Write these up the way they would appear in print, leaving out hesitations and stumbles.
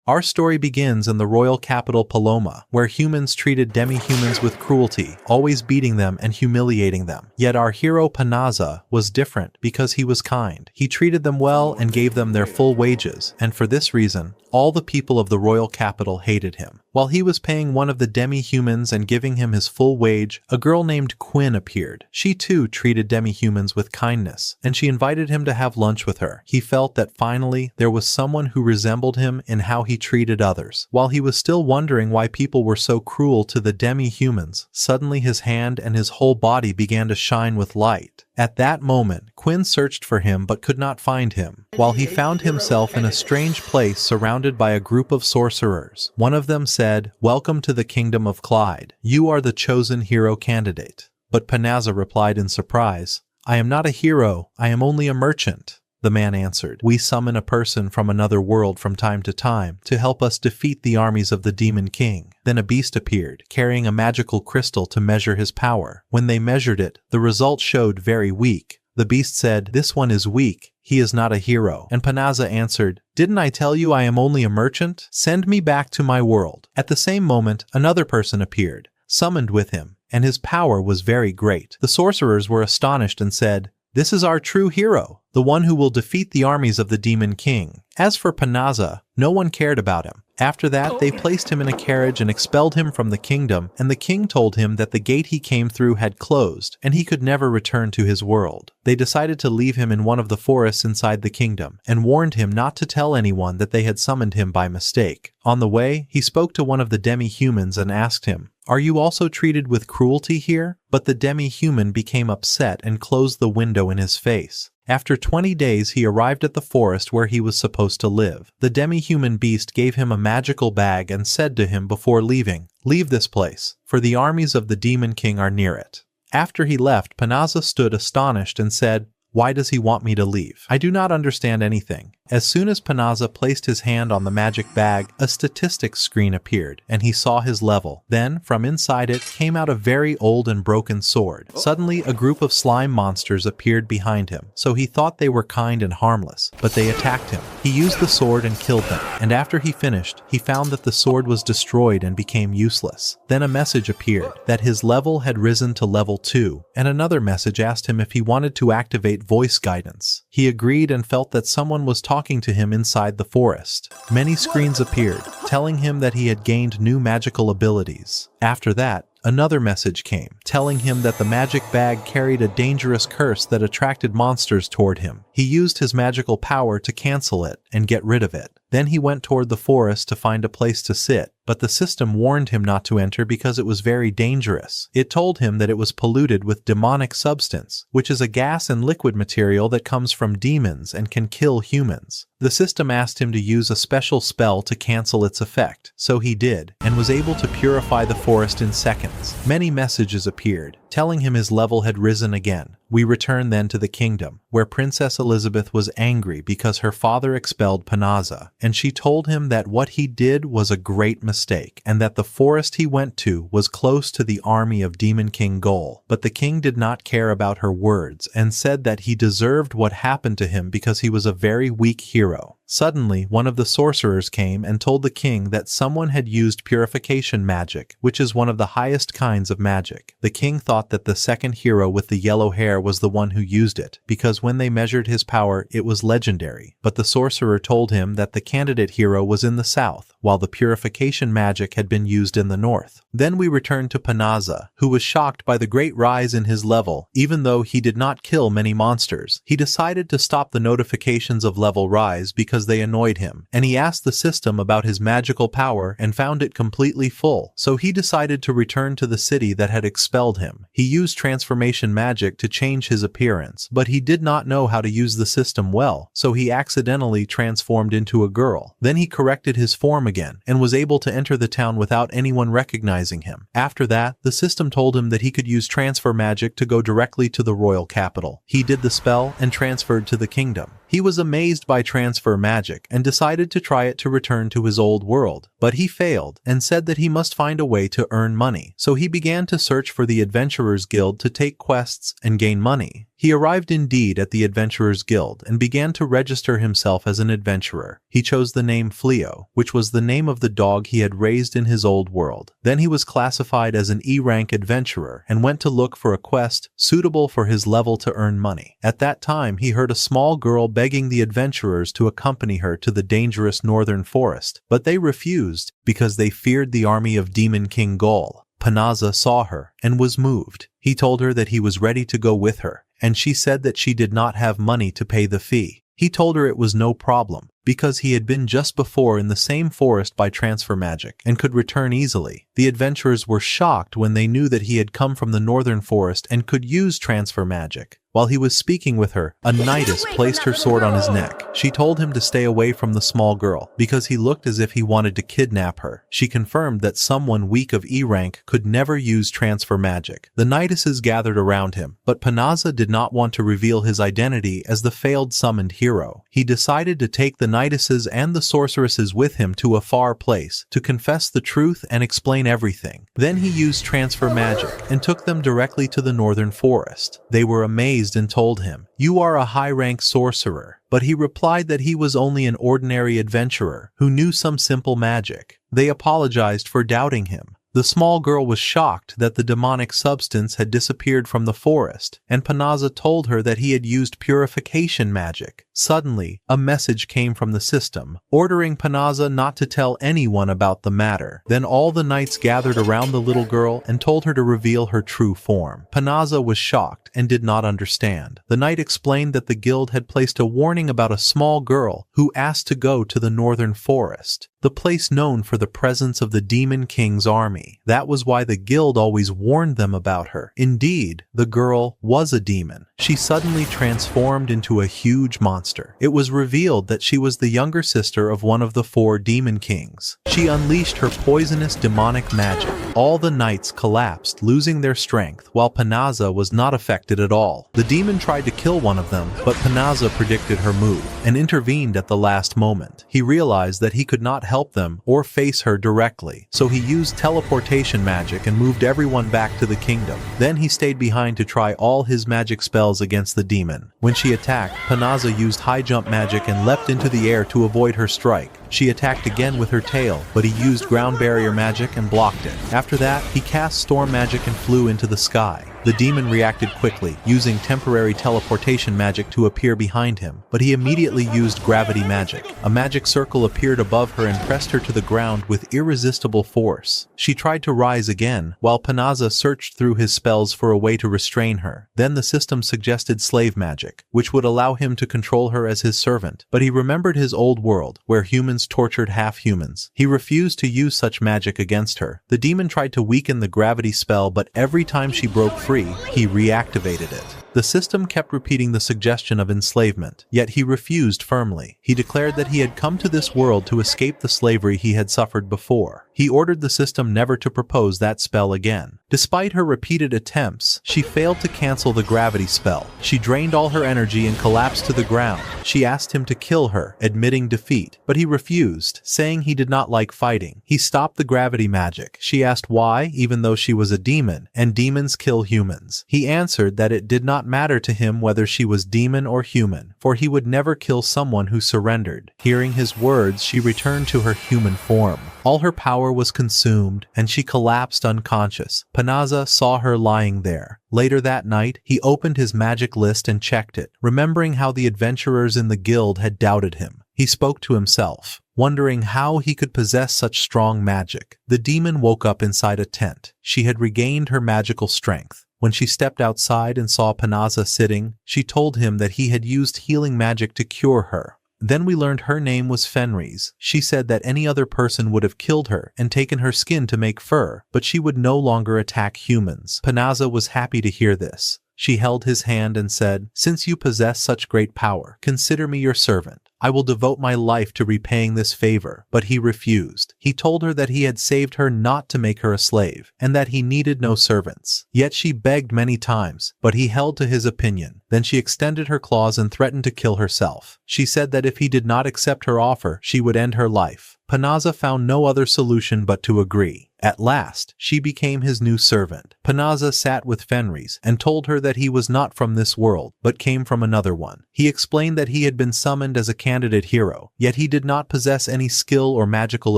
Our story begins in the royal capital Paloma, where humans treated demi-humans with cruelty, always beating them and humiliating them. Yet our hero Panaza was different because he was kind. He treated them well and gave them their full wages, and for this reason, all the people of the royal capital hated him. While he was paying one of the demi-humans and giving him his full wage, a girl named Quinn appeared. She too treated demi-humans with kindness, and she invited him to have lunch with her. He felt that finally there was someone who resembled him in how he treated others. While he was still wondering why people were so cruel to the demi-humans, suddenly his hand and his whole body began to shine with light. At that moment, Quinn searched for him but could not find him. While he found himself in a strange place surrounded by a group of sorcerers. One of them said, "Welcome to the kingdom of Clyde. You are the chosen hero candidate." But Panaza replied in surprise, "I am not a hero, I am only a merchant." The man answered, "We summon a person from another world from time to help us defeat the armies of the Demon King." Then a beast appeared, carrying a magical crystal to measure his power. When they measured it, the result showed very weak. The beast said, "This one is weak. He is not a hero." And Panaza answered, "Didn't I tell you I am only a merchant? Send me back to my world." At the same moment, another person appeared, summoned with him, and his power was very great. The sorcerers were astonished and said, "This is our true hero, the one who will defeat the armies of the Demon King." As for Panaza, no one cared about him. After that, they placed him in a carriage and expelled him from the kingdom, and the king told him that the gate he came through had closed, and he could never return to his world. They decided to leave him in one of the forests inside the kingdom, and warned him not to tell anyone that they had summoned him by mistake. On the way, he spoke to one of the demi-humans and asked him, "Are you also treated with cruelty here?" But the demi-human became upset and closed the window in his face. After 20 days he arrived at the forest where he was supposed to live. The demi-human beast gave him a magical bag and said to him before leaving, "Leave this place, for the armies of the Demon King are near it." After he left, Panaza stood astonished and said, "Why does he want me to leave? I do not understand anything." As soon as Panaza placed his hand on the magic bag, a statistics screen appeared, and he saw his level. Then, from inside it, came out a very old and broken sword. Suddenly, a group of slime monsters appeared behind him, so he thought they were kind and harmless, but they attacked him. He used the sword and killed them, and after he finished, he found that the sword was destroyed and became useless. Then a message appeared, that his level had risen to level 2, and another message asked him if he wanted to activate voice guidance. He agreed and felt that someone was talking to him inside the forest. Many screens appeared, telling him that he had gained new magical abilities. After that, another message came, telling him that the magic bag carried a dangerous curse that attracted monsters toward him. He used his magical power to cancel it and get rid of it. Then he went toward the forest to find a place to sit, but the system warned him not to enter because it was very dangerous. It told him that it was polluted with demonic substance, which is a gas and liquid material that comes from demons and can kill humans. The system asked him to use a special spell to cancel its effect, so he did, and was able to purify the forest in seconds. Many messages appeared, telling him his level had risen again. We return then to the kingdom, where Princess Elizabeth was angry because her father expelled Panaza, and she told him that what he did was a great mistake, and that the forest he went to was close to the army of Demon King Gol. But the king did not care about her words, and said that he deserved what happened to him because he was a very weak hero. Suddenly, one of the sorcerers came and told the king that someone had used purification magic, which is one of the highest kinds of magic. The king thought that the second hero with the yellow hair was the one who used it, because when they measured his power, it was legendary. But the sorcerer told him that the candidate hero was in the south, while the purification magic had been used in the north. Then we returned to Panaza, who was shocked by the great rise in his level. Even though he did not kill many monsters, he decided to stop the notifications of level rise because they annoyed him, and he asked the system about his magical power and found it completely full. So he decided to return to the city that had expelled him. He used transformation magic to change his appearance, but he did not know how to use the system well, so he accidentally transformed into a girl. Then he corrected his form again, and was able to enter the town without anyone recognizing him. After that, the system told him that he could use transfer magic to go directly to the royal capital. He did the spell and transferred to the kingdom. He was amazed by transfer magic and decided to try it to return to his old world, but he failed and said that he must find a way to earn money. So he began to search for the Adventurers Guild to take quests and gain money. He arrived indeed at the Adventurers Guild and began to register himself as an adventurer. He chose the name Fleo, which was the name of the dog he had raised in his old world. Then he was classified as an E-rank adventurer and went to look for a quest suitable for his level to earn money. At that time, he heard a small girl begging the adventurers to accompany her to the dangerous northern forest, but they refused because they feared the army of Demon King Gol. Panaza saw her and was moved. He told her that he was ready to go with her, and she said that she did not have money to pay the fee. He told her it was no problem, because he had been just before in the same forest by transfer magic and could return easily. The adventurers were shocked when they knew that he had come from the northern forest and could use transfer magic. While he was speaking with her, a knightess placed her sword on his neck. She told him to stay away from the small girl because he looked as if he wanted to kidnap her. She confirmed that someone weak of E-rank could never use transfer magic. The knightesses gathered around him, but Panaza did not want to reveal his identity as the failed summoned hero. He decided to take the knightesses and the sorceresses with him to a far place to confess the truth and explain everything. Then he used transfer magic and took them directly to the northern forest. They were amazed and told him, "You are a high-rank sorcerer." But he replied that he was only an ordinary adventurer who knew some simple magic. They apologized for doubting him. The small girl was shocked that the demonic substance had disappeared from the forest, and Panaza told her that he had used purification magic. Suddenly, a message came from the system, ordering Panaza not to tell anyone about the matter. Then all the knights gathered around the little girl and told her to reveal her true form. Panaza was shocked and did not understand. The knight explained that the guild had placed a warning about a small girl who asked to go to the northern forest, the place known for the presence of the Demon King's army. That was why the guild always warned them about her. Indeed, the girl was a demon. She suddenly transformed into a huge monster. It was revealed that she was the younger sister of one of the 4 demon kings. She unleashed her poisonous demonic magic. All the knights collapsed, losing their strength, while Panaza was not affected at all. The demon tried to kill one of them, but Panaza predicted her move and intervened at the last moment. He realized that he could not help them or face her directly, so he used teleportation magic and moved everyone back to the kingdom. Then he stayed behind to try all his magic spells against the demon. When she attacked, Panaza used high jump magic and leapt into the air to avoid her strike. She attacked again with her tail, but he used ground barrier magic and blocked it. After that, he cast storm magic and flew into the sky. The demon reacted quickly, using temporary teleportation magic to appear behind him, but he immediately used gravity magic. A magic circle appeared above her and pressed her to the ground with irresistible force. She tried to rise again, while Panaza searched through his spells for a way to restrain her. Then the system suggested slave magic, which would allow him to control her as his servant, but he remembered his old world, where humans tortured half-humans. He refused to use such magic against her. The demon tried to weaken the gravity spell, but every time she broke free, he reactivated it. The system kept repeating the suggestion of enslavement, yet he refused firmly. He declared that he had come to this world to escape the slavery he had suffered before. He ordered the system never to propose that spell again. Despite her repeated attempts, she failed to cancel the gravity spell. She drained all her energy and collapsed to the ground. She asked him to kill her, admitting defeat, but he refused, saying he did not like fighting. He stopped the gravity magic. She asked why, even though she was a demon, and demons kill humans. He answered that it did not matter to him whether she was demon or human, for he would never kill someone who surrendered. Hearing his words, she returned to her human form. All her power was consumed, and she collapsed unconscious. Panaza saw her lying there. Later that night, he opened his magic list and checked it, remembering how the adventurers in the guild had doubted him. He spoke to himself, wondering how he could possess such strong magic. The demon woke up inside a tent. She had regained her magical strength. When she stepped outside and saw Panaza sitting, she told him that he had used healing magic to cure her. Then we learned her name was Fenris. She said that any other person would have killed her and taken her skin to make fur, but she would no longer attack humans. Panaza was happy to hear this. She held his hand and said, "Since you possess such great power, consider me your servant. I will devote my life to repaying this favor." But he refused. He told her that he had saved her not to make her a slave, and that he needed no servants. Yet she begged many times, but he held to his opinion. Then she extended her claws and threatened to kill herself. She said that if he did not accept her offer, she would end her life. Panaza found no other solution but to agree. At last, she became his new servant. Panaza sat with Fenris and told her that he was not from this world, but came from another one. He explained that he had been summoned as a candidate hero, yet he did not possess any skill or magical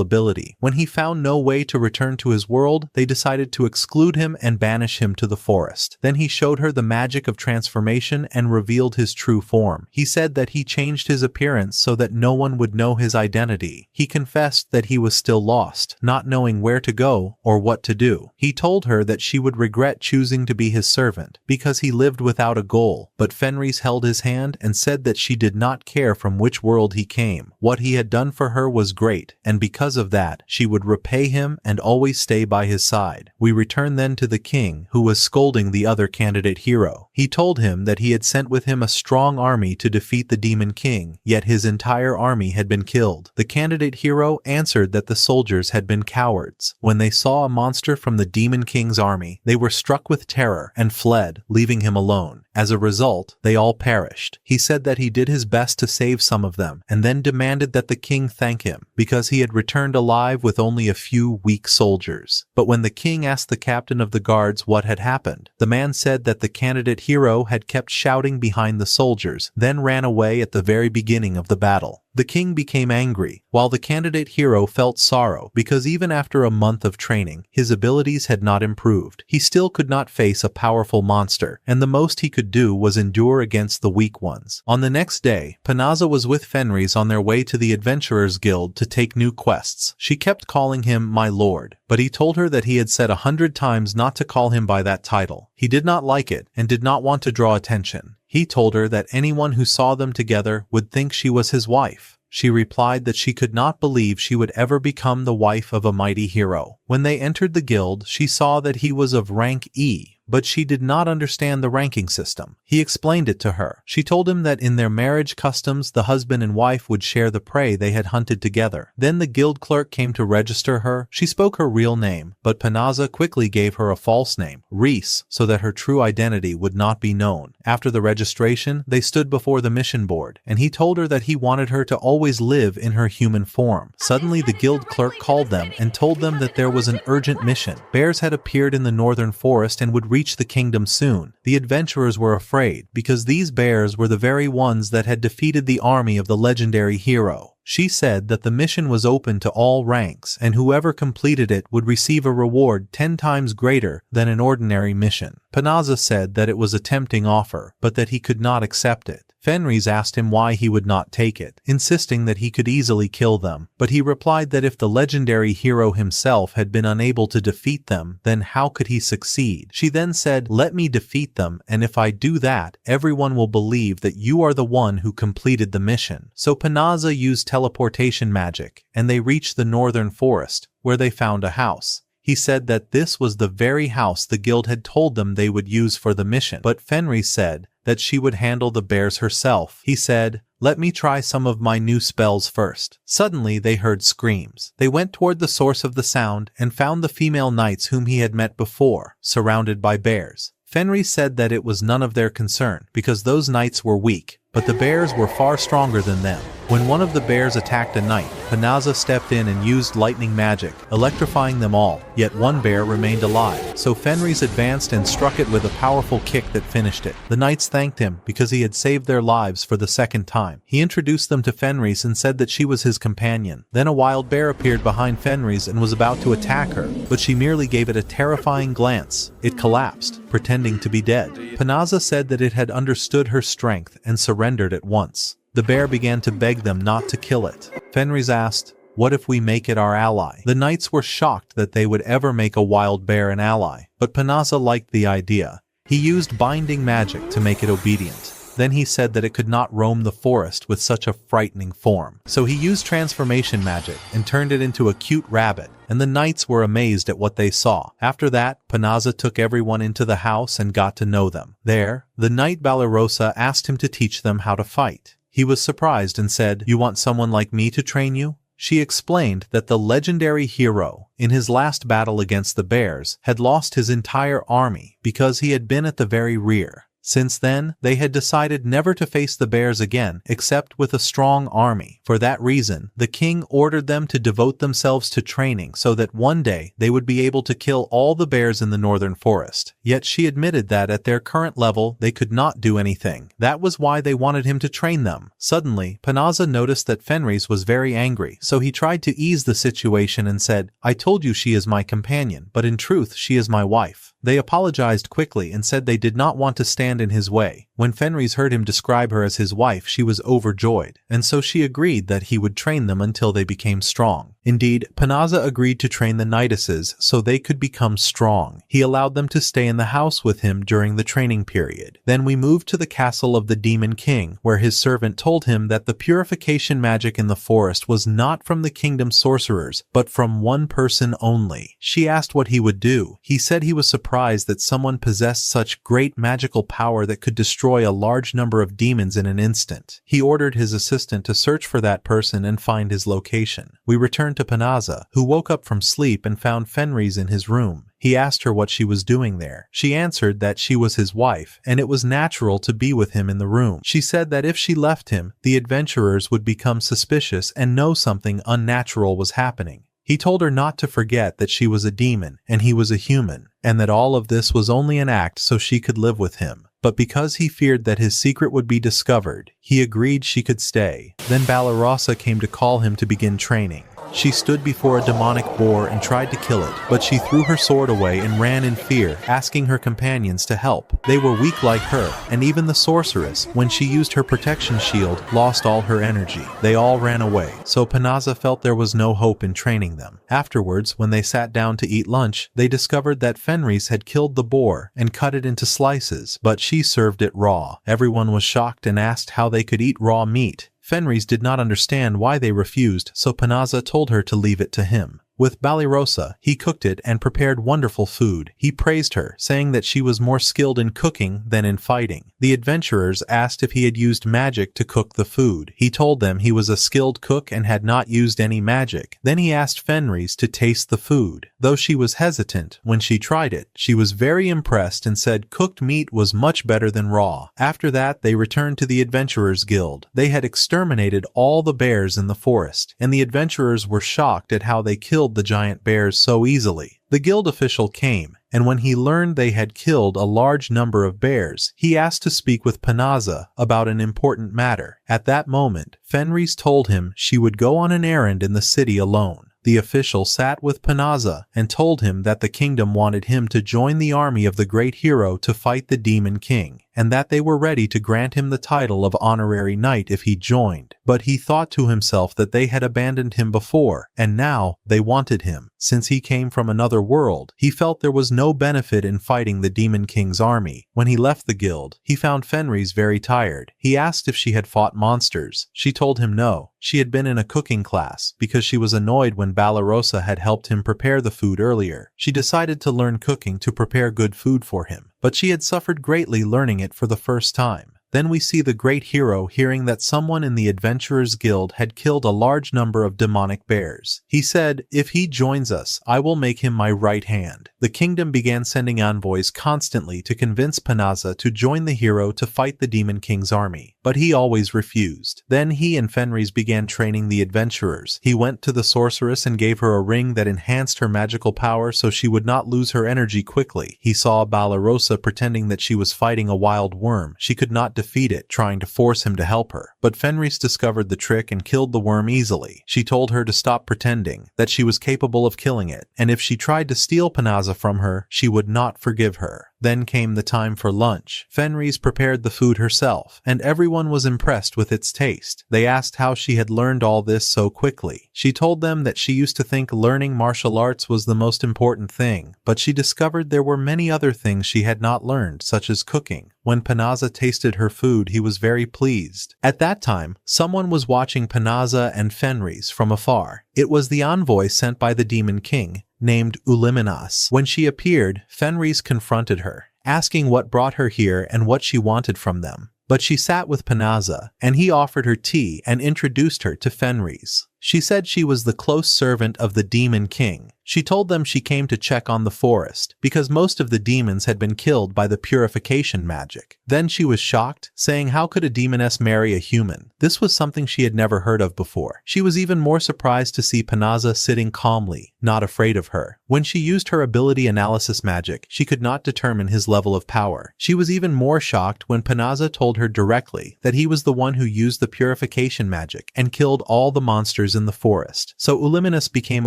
ability. When he found no way to return to his world, they decided to exclude him and banish him to the forest. Then he showed her the magic of transformation and revealed his true form. He said that he changed his appearance so that no one would know his identity. He confessed that he was still lost, not knowing where to go or what to do. He told her that she would regret choosing to be his servant because he lived without a goal, but Fenris held his hand and said that she did not care from which world he came. What he had done for her was great, and because of that, she would repay him and always stay by his side. We return then to the king, who was scolding the other candidate hero. He told him that he had sent with him a strong army to defeat the demon king, yet his entire army had been killed. The candidate hero answered that the soldiers had been cowards. When they saw a monster from the demon king's army, they were struck with terror and fled, leaving him alone. As a result, they all perished. He said that he did his best to save some of them, and then demanded that the king thank him, because he had returned alive with only a few weak soldiers. But when the king asked the captain of the guards what had happened, the man said that the candidate hero had kept shouting behind the soldiers, then ran away at the very beginning of the battle. The king became angry, while the candidate hero felt sorrow because even after a month of training, his abilities had not improved. He still could not face a powerful monster, and the most he could do was endure against the weak ones. On the next day, Panaza was with Fenris on their way to the Adventurers Guild to take new quests. She kept calling him my lord, but he told her that he had said 100 times not to call him by that title. He did not like it and did not want to draw attention. He told her that anyone who saw them together would think she was his wife. She replied that she could not believe she would ever become the wife of a mighty hero. When they entered the guild, she saw that he was of rank E, but she did not understand the ranking system. He explained it to her. She told him that in their marriage customs, the husband and wife would share the prey they had hunted together. Then the guild clerk came to register her. She spoke her real name, but Panaza quickly gave her a false name, Reese, so that her true identity would not be known. After the registration, they stood before the mission board, and he told her that he wanted her to always live in her human form. Suddenly, the guild clerk called them and told them that there was an urgent mission. Bears had appeared in the northern forest and would reach the kingdom soon. The adventurers were afraid, because these bears were the very ones that had defeated the army of the legendary hero. She said that the mission was open to all ranks, and whoever completed it would receive a reward 10 times greater than an ordinary mission. Panaza said that it was a tempting offer, but that he could not accept it. Fenris asked him why he would not take it, insisting that he could easily kill them, but he replied that if the legendary hero himself had been unable to defeat them, then how could he succeed? She then said, "Let me defeat them, and if I do that, everyone will believe that you are the one who completed the mission." So Panaza used teleportation magic, and they reached the northern forest, where they found a house. He said that this was the very house the guild had told them they would use for the mission, but Fenris said that she would handle the bears herself. He said, "Let me try some of my new spells first." Suddenly they heard screams. They went toward the source of the sound and found the female knights whom he had met before, surrounded by bears. Fenris said that it was none of their concern, because those knights were weak, but the bears were far stronger than them. When one of the bears attacked a knight, Panaza stepped in and used lightning magic, electrifying them all, yet one bear remained alive. So Fenris advanced and struck it with a powerful kick that finished it. The knights thanked him because he had saved their lives for the second time. He introduced them to Fenris and said that she was his companion. Then a wild bear appeared behind Fenris and was about to attack her, but she merely gave it a terrifying glance. It collapsed, pretending to be dead. Panaza said that it had understood her strength and surrendered at once. The bear began to beg them not to kill it. Fenris asked, "What if we make it our ally?" The knights were shocked that they would ever make a wild bear an ally, but Panaza liked the idea. He used binding magic to make it obedient. Then he said that it could not roam the forest with such a frightening form. So he used transformation magic and turned it into a cute rabbit, and the knights were amazed at what they saw. After that, Panaza took everyone into the house and got to know them. There, the knight Balarosa asked him to teach them how to fight. He was surprised and said, "You want someone like me to train you?" She explained that the legendary hero, in his last battle against the bears, had lost his entire army because he had been at the very rear. Since then, they had decided never to face the bears again except with a strong army. For that reason, the king ordered them to devote themselves to training so that one day they would be able to kill all the bears in the northern forest. Yet she admitted that at their current level, they could not do anything. That was why they wanted him to train them. Suddenly, Panaza noticed that Fenris was very angry, so he tried to ease the situation and said, "I told you she is my companion, but in truth she is my wife." They apologized quickly and said they did not want to stand in his way. When Fenris heard him describe her as his wife, she was overjoyed, and so she agreed that he would train them until they became strong. Indeed, Panaza agreed to train the Nidises so they could become strong. He allowed them to stay in the house with him during the training period. Then we moved to the castle of the Demon King, where his servant told him that the purification magic in the forest was not from the kingdom's sorcerers, but from one person only. She asked what he would do. He said he was surprised that someone possessed such great magical power that could destroy a large number of demons in an instant. He ordered his assistant to search for that person and find his location. We returned to Panaza, who woke up from sleep and found Fenris in his room. He asked her what she was doing there. She answered that she was his wife, and it was natural to be with him in the room. She said that if she left him, the adventurers would become suspicious and know something unnatural was happening. He told her not to forget that she was a demon and he was a human, and that all of this was only an act so she could live with him. But because he feared that his secret would be discovered, he agreed she could stay. Then Balarosa came to call him to begin training. She stood before a demonic boar and tried to kill it, but she threw her sword away and ran in fear, asking her companions to help. They were weak like her, and even the sorceress, when she used her protection shield, lost all her energy. They all ran away, so Panaza felt there was no hope in training them. Afterwards, when they sat down to eat lunch, they discovered that Fenris had killed the boar and cut it into slices, but she served it raw. Everyone was shocked and asked how they could eat raw meat. Fenris did not understand why they refused, so Panaza told her to leave it to him. With Balarosa, he cooked it and prepared wonderful food. He praised her, saying that she was more skilled in cooking than in fighting. The adventurers asked if he had used magic to cook the food. He told them he was a skilled cook and had not used any magic. Then he asked Fenris to taste the food. Though she was hesitant, when she tried it, she was very impressed and said cooked meat was much better than raw. After that, they returned to the Adventurers Guild. They had exterminated all the bears in the forest, and the adventurers were shocked at how they killed the giant bears so easily. The guild official came, and when he learned they had killed a large number of bears, he asked to speak with Panaza about an important matter. At that moment, Fenris told him she would go on an errand in the city alone. The official sat with Panaza and told him that the kingdom wanted him to join the army of the great hero to fight the Demon King, and that they were ready to grant him the title of honorary knight if he joined. But he thought to himself that they had abandoned him before, and now they wanted him. Since he came from another world, he felt there was no benefit in fighting the Demon King's army. When he left the guild, he found Fenris very tired. He asked if she had fought monsters. She told him no. She had been in a cooking class because she was annoyed when Balarosa had helped him prepare the food earlier. She decided to learn cooking to prepare good food for him, but she had suffered greatly learning it for the first time. Then we see the great hero hearing that someone in the Adventurers Guild had killed a large number of demonic bears. He said, "If he joins us, I will make him my right hand." The kingdom began sending envoys constantly to convince Panaza to join the hero to fight the Demon King's army, but he always refused. Then he and Fenris began training the adventurers. He went to the sorceress and gave her a ring that enhanced her magical power so she would not lose her energy quickly. He saw Balarosa pretending that she was fighting a wild worm. She could not defeat it, trying to force him to help her. But Fenris discovered the trick and killed the worm easily. She told her to stop pretending, that she was capable of killing it, and if she tried to steal Panaza from her, she would not forgive her. Then came the time for lunch. Fenris prepared the food herself, and everyone was impressed with its taste. They asked how she had learned all this so quickly. She told them that she used to think learning martial arts was the most important thing, but she discovered there were many other things she had not learned, such as cooking. When Panaza tasted her food, he was very pleased. At that time, someone was watching Panaza and Fenris from afar. It was the envoy sent by the Demon King, named Uliminas. When she appeared, Fenris confronted her, asking what brought her here and what she wanted from them. But she sat with Panaza, and he offered her tea and introduced her to Fenris. She said she was the close servant of the Demon King. She told them she came to check on the forest, because most of the demons had been killed by the purification magic. Then she was shocked, saying how could a demoness marry a human? This was something she had never heard of before. She was even more surprised to see Panaza sitting calmly, not afraid of her. When she used her ability analysis magic, she could not determine his level of power. She was even more shocked when Panaza told her directly that he was the one who used the purification magic and killed all the monsters in the forest. So Uliminis became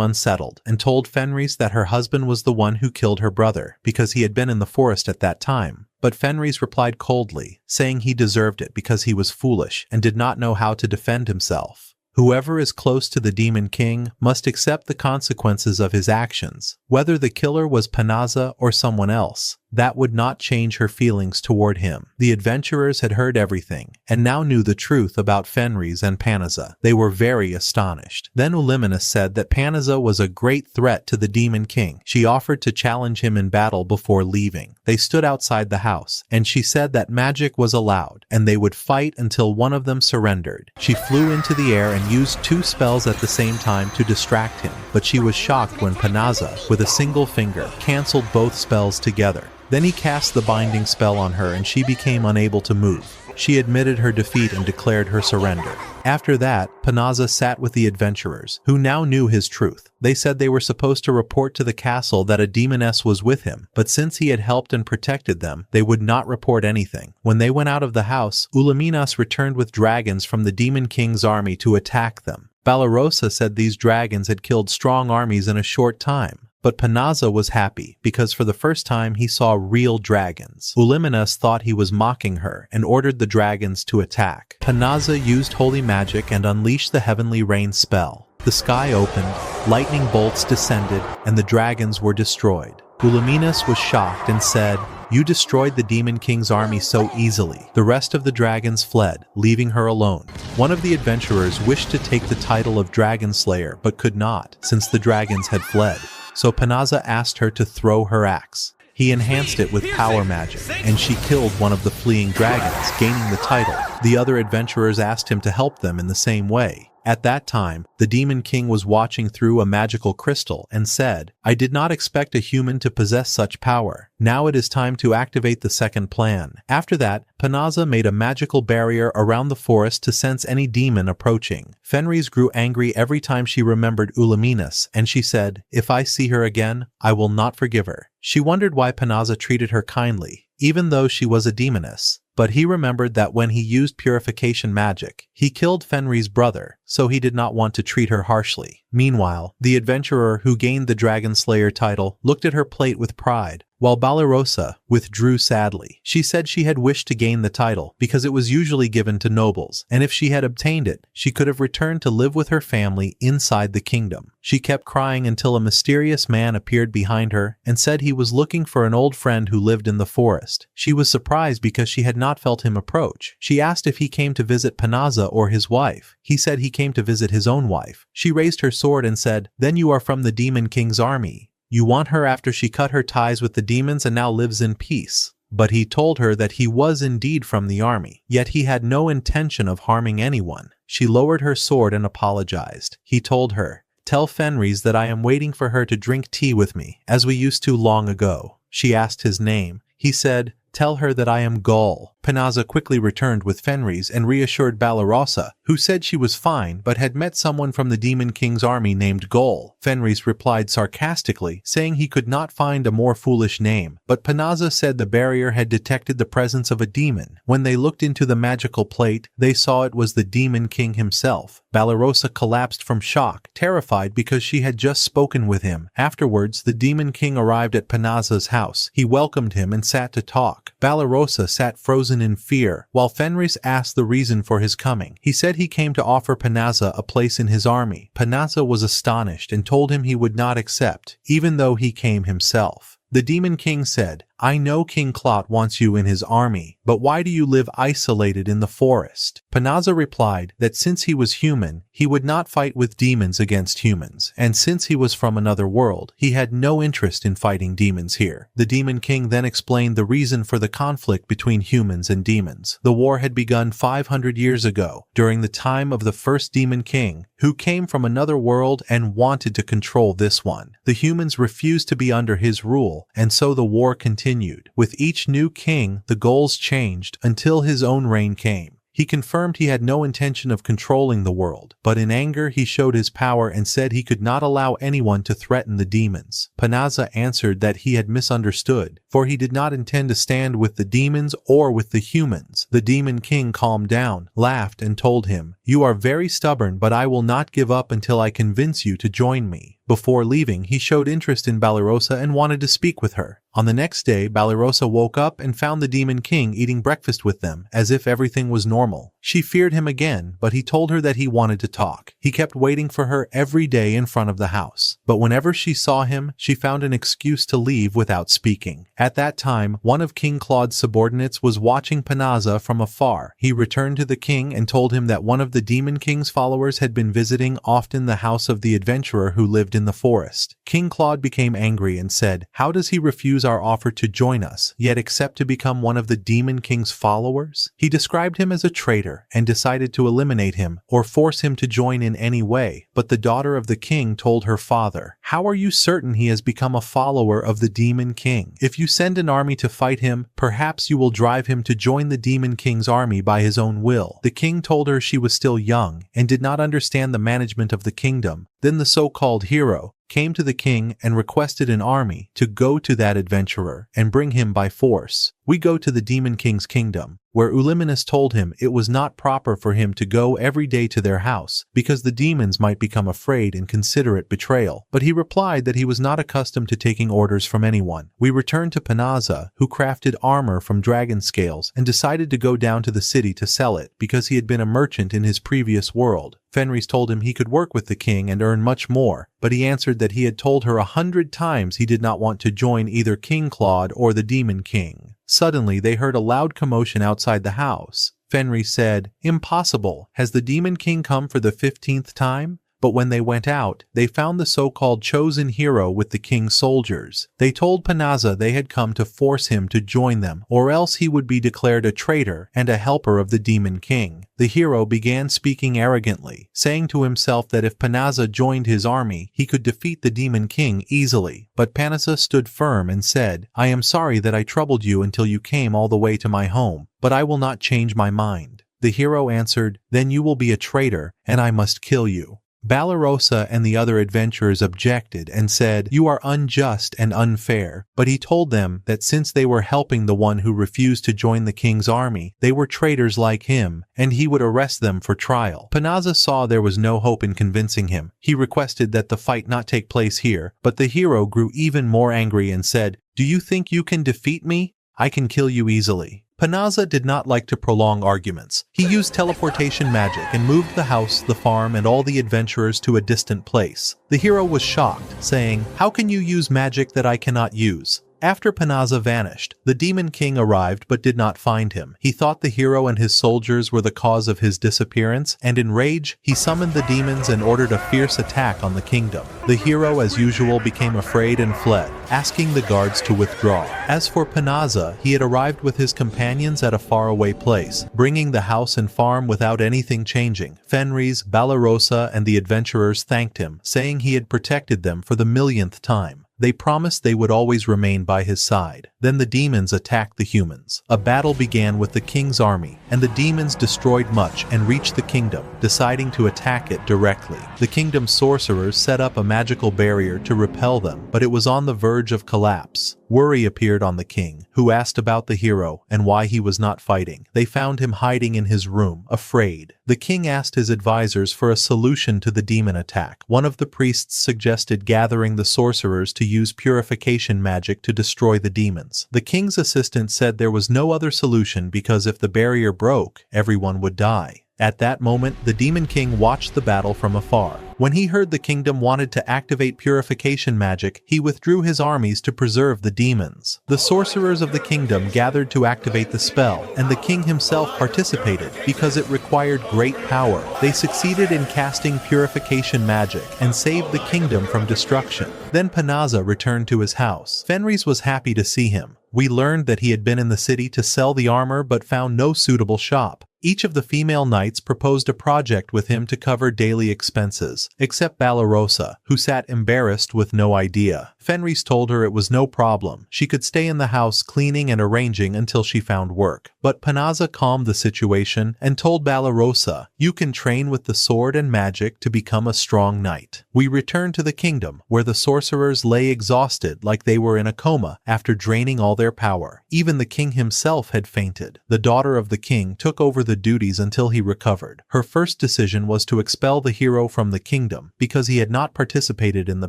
unsettled and told Fenris that her husband was the one who killed her brother because he had been in the forest at that time. But Fenris replied coldly, saying he deserved it because he was foolish and did not know how to defend himself. Whoever is close to the Demon King must accept the consequences of his actions. Whether the killer was Panaza or someone else, that would not change her feelings toward him. The adventurers had heard everything, and now knew the truth about Fenris and Panaza. They were very astonished. Then Uliminis said that Panaza was a great threat to the Demon King. She offered to challenge him in battle before leaving. They stood outside the house, and she said that magic was allowed, and they would fight until one of them surrendered. She flew into the air and used 2 spells at the same time to distract him, but she was shocked when Panaza, with a single finger, cancelled both spells together. Then he cast the binding spell on her and she became unable to move. She admitted her defeat and declared her surrender. After that, Panaza sat with the adventurers, who now knew his truth. They said they were supposed to report to the castle that a demoness was with him, but since he had helped and protected them, they would not report anything. When they went out of the house, Uliminas returned with dragons from the Demon King's army to attack them. Balarosa said these dragons had killed strong armies in a short time. But Panaza was happy because for the first time he saw real dragons. Uliminas thought he was mocking her and ordered the dragons to attack. Panaza used holy magic and unleashed the heavenly rain spell. The sky opened, lightning bolts descended, and the dragons were destroyed. Uliminas was shocked and said, "You destroyed the Demon King's army so easily." The rest of the dragons fled, leaving her alone. One of the adventurers wished to take the title of Dragon Slayer but could not, since the dragons had fled. So Panaza asked her to throw her axe. He enhanced it with power magic, and she killed one of the fleeing dragons, gaining the title. The other adventurers asked him to help them in the same way. At that time, the Demon King was watching through a magical crystal and said, "I did not expect a human to possess such power. Now it is time to activate the second plan." After that, Panaza made a magical barrier around the forest to sense any demon approaching. Fenris grew angry every time she remembered Uliminas, and she said, "If I see her again, I will not forgive her." She wondered why Panaza treated her kindly, even though she was a demoness. But he remembered that when he used purification magic, he killed Fenris' brother, so he did not want to treat her harshly. Meanwhile, the adventurer who gained the Dragon Slayer title looked at her plate with pride, while Balarosa withdrew sadly. She said she had wished to gain the title because it was usually given to nobles, and if she had obtained it, she could have returned to live with her family inside the kingdom. She kept crying until a mysterious man appeared behind her and said he was looking for an old friend who lived in the forest. She was surprised because she had not felt him approach. She asked if he came to visit Panaza or his wife. He said he came to visit his own wife. She raised her sword and said, "Then you are from the Demon King's army. You want her after she cut her ties with the demons and now lives in peace." But he told her that he was indeed from the army, yet he had no intention of harming anyone. She lowered her sword and apologized. He told her, "Tell Fenris that I am waiting for her to drink tea with me, as we used to long ago." She asked his name. He said, "Tell her that I am Gull." Panaza quickly returned with Fenris and reassured Balarosa, who said she was fine but had met someone from the Demon King's army named Gull. Fenris replied sarcastically, saying he could not find a more foolish name, but Panaza said the barrier had detected the presence of a demon. When they looked into the magical plate, they saw it was the Demon King himself. Balarosa collapsed from shock, terrified because she had just spoken with him. Afterwards, the Demon King arrived at Panaza's house. He welcomed him and sat to talk. Balarosa sat frozen in fear, while Fenris asked the reason for his coming. He said he came to offer Panaza a place in his army. Panaza was astonished and told him he would not accept, even though he came himself. The Demon King said, I know King Clot wants you in his army, but why do you live isolated in the forest? Panaza replied that since he was human, he would not fight with demons against humans, and since he was from another world, he had no interest in fighting demons here. The Demon King then explained the reason for the conflict between humans and demons. The war had begun 500 years ago, during the time of the first Demon King, who came from another world and wanted to control this one. The humans refused to be under his rule, and so the war continued. With each new king, the goals changed until his own reign came. He confirmed he had no intention of controlling the world, but in anger he showed his power and said he could not allow anyone to threaten the demons. Panaza answered that he had misunderstood, for he did not intend to stand with the demons or with the humans. The Demon King calmed down, laughed, and told him, "You are very stubborn, but I will not give up until I convince you to join me." Before leaving, he showed interest in Balarosa and wanted to speak with her. On the next day, Balarosa woke up and found the Demon King eating breakfast with them, as if everything was normal. She feared him again, but he told her that he wanted to talk. He kept waiting for her every day in front of the house. But whenever she saw him, she found an excuse to leave without speaking. At that time, one of King Claude's subordinates was watching Panaza from afar. He returned to the king and told him that one of the Demon King's followers had been visiting often the house of the adventurer who lived in the forest. King Claude became angry and said, "How does he refuse our offer to join us, yet accept to become one of the Demon King's followers?" He described him as a traitor and decided to eliminate him or force him to join in any way. But the daughter of the king told her father, "How are you certain he has become a follower of the Demon King? If you send an army to fight him, perhaps you will drive him to join the Demon King's army by his own will." The king told her she was still young and did not understand the management of the kingdom. Then the so-called hero came to the king and requested an army to go to that adventurer and bring him by force. "We go to the Demon King's kingdom," where Uliminus told him it was not proper for him to go every day to their house, because the demons might become afraid and consider it betrayal. But he replied that he was not accustomed to taking orders from anyone. We returned to Panaza, who crafted armor from dragon scales and decided to go down to the city to sell it, because he had been a merchant in his previous world. Fenris told him he could work with the king and earn much more, but he answered that he had told her 100 times he did not want to join either King Claude or the Demon King. Suddenly they heard a loud commotion outside the house. Fenris said, "Impossible. Has the Demon King come for the 15th time?" But when they went out, they found the so-called chosen hero with the king's soldiers. They told Panaza they had come to force him to join them, or else he would be declared a traitor and a helper of the Demon King. The hero began speaking arrogantly, saying to himself that if Panaza joined his army, he could defeat the Demon King easily. But Panaza stood firm and said, "I am sorry that I troubled you until you came all the way to my home, but I will not change my mind." The hero answered, "Then you will be a traitor, and I must kill you." Balarosa and the other adventurers objected and said, "You are unjust and unfair." But he told them that since they were helping the one who refused to join the king's army, they were traitors like him, and he would arrest them for trial. Panaza saw there was no hope in convincing him. He requested that the fight not take place here, but the hero grew even more angry and said, "Do you think you can defeat me? I can kill you easily." Panaza did not like to prolong arguments. He used teleportation magic and moved the house, the farm, and all the adventurers to a distant place. The hero was shocked, saying, "How can you use magic that I cannot use?" After Panaza vanished, the Demon King arrived but did not find him. He thought the hero and his soldiers were the cause of his disappearance, and in rage, he summoned the demons and ordered a fierce attack on the kingdom. The hero, as usual, became afraid and fled, asking the guards to withdraw. As for Panaza, he had arrived with his companions at a faraway place, bringing the house and farm without anything changing. Fenris, Balarosa, and the adventurers thanked him, saying he had protected them for the millionth time. They promised they would always remain by his side. Then the demons attacked the humans. A battle began with the king's army, and the demons destroyed much and reached the kingdom, deciding to attack it directly. The kingdom's sorcerers set up a magical barrier to repel them, but it was on the verge of collapse. Worry appeared on the king, who asked about the hero and why he was not fighting. They found him hiding in his room, afraid. The king asked his advisors for a solution to the demon attack. One of the priests suggested gathering the sorcerers to use purification magic to destroy the demons. The king's assistant said there was no other solution because if the barrier broke, everyone would die. At that moment, the Demon King watched the battle from afar. When he heard the kingdom wanted to activate purification magic, he withdrew his armies to preserve the demons. The sorcerers of the kingdom gathered to activate the spell, and the king himself participated because it required great power. They succeeded in casting purification magic and saved the kingdom from destruction. Then Panaza returned to his house. Fenris was happy to see him. We learned that he had been in the city to sell the armor but found no suitable shop. Each of the female knights proposed a project with him to cover daily expenses, except Balarosa, who sat embarrassed with no idea. Fenris told her it was no problem. She could stay in the house cleaning and arranging until she found work. But Panaza calmed the situation and told Balarosa, "You can train with the sword and magic to become a strong knight." We returned to the kingdom, where the sorcerers lay exhausted like they were in a coma after draining all their power. Even the king himself had fainted. The daughter of the king took over the duties until he recovered. Her first decision was to expel the hero from the kingdom because he had not participated in the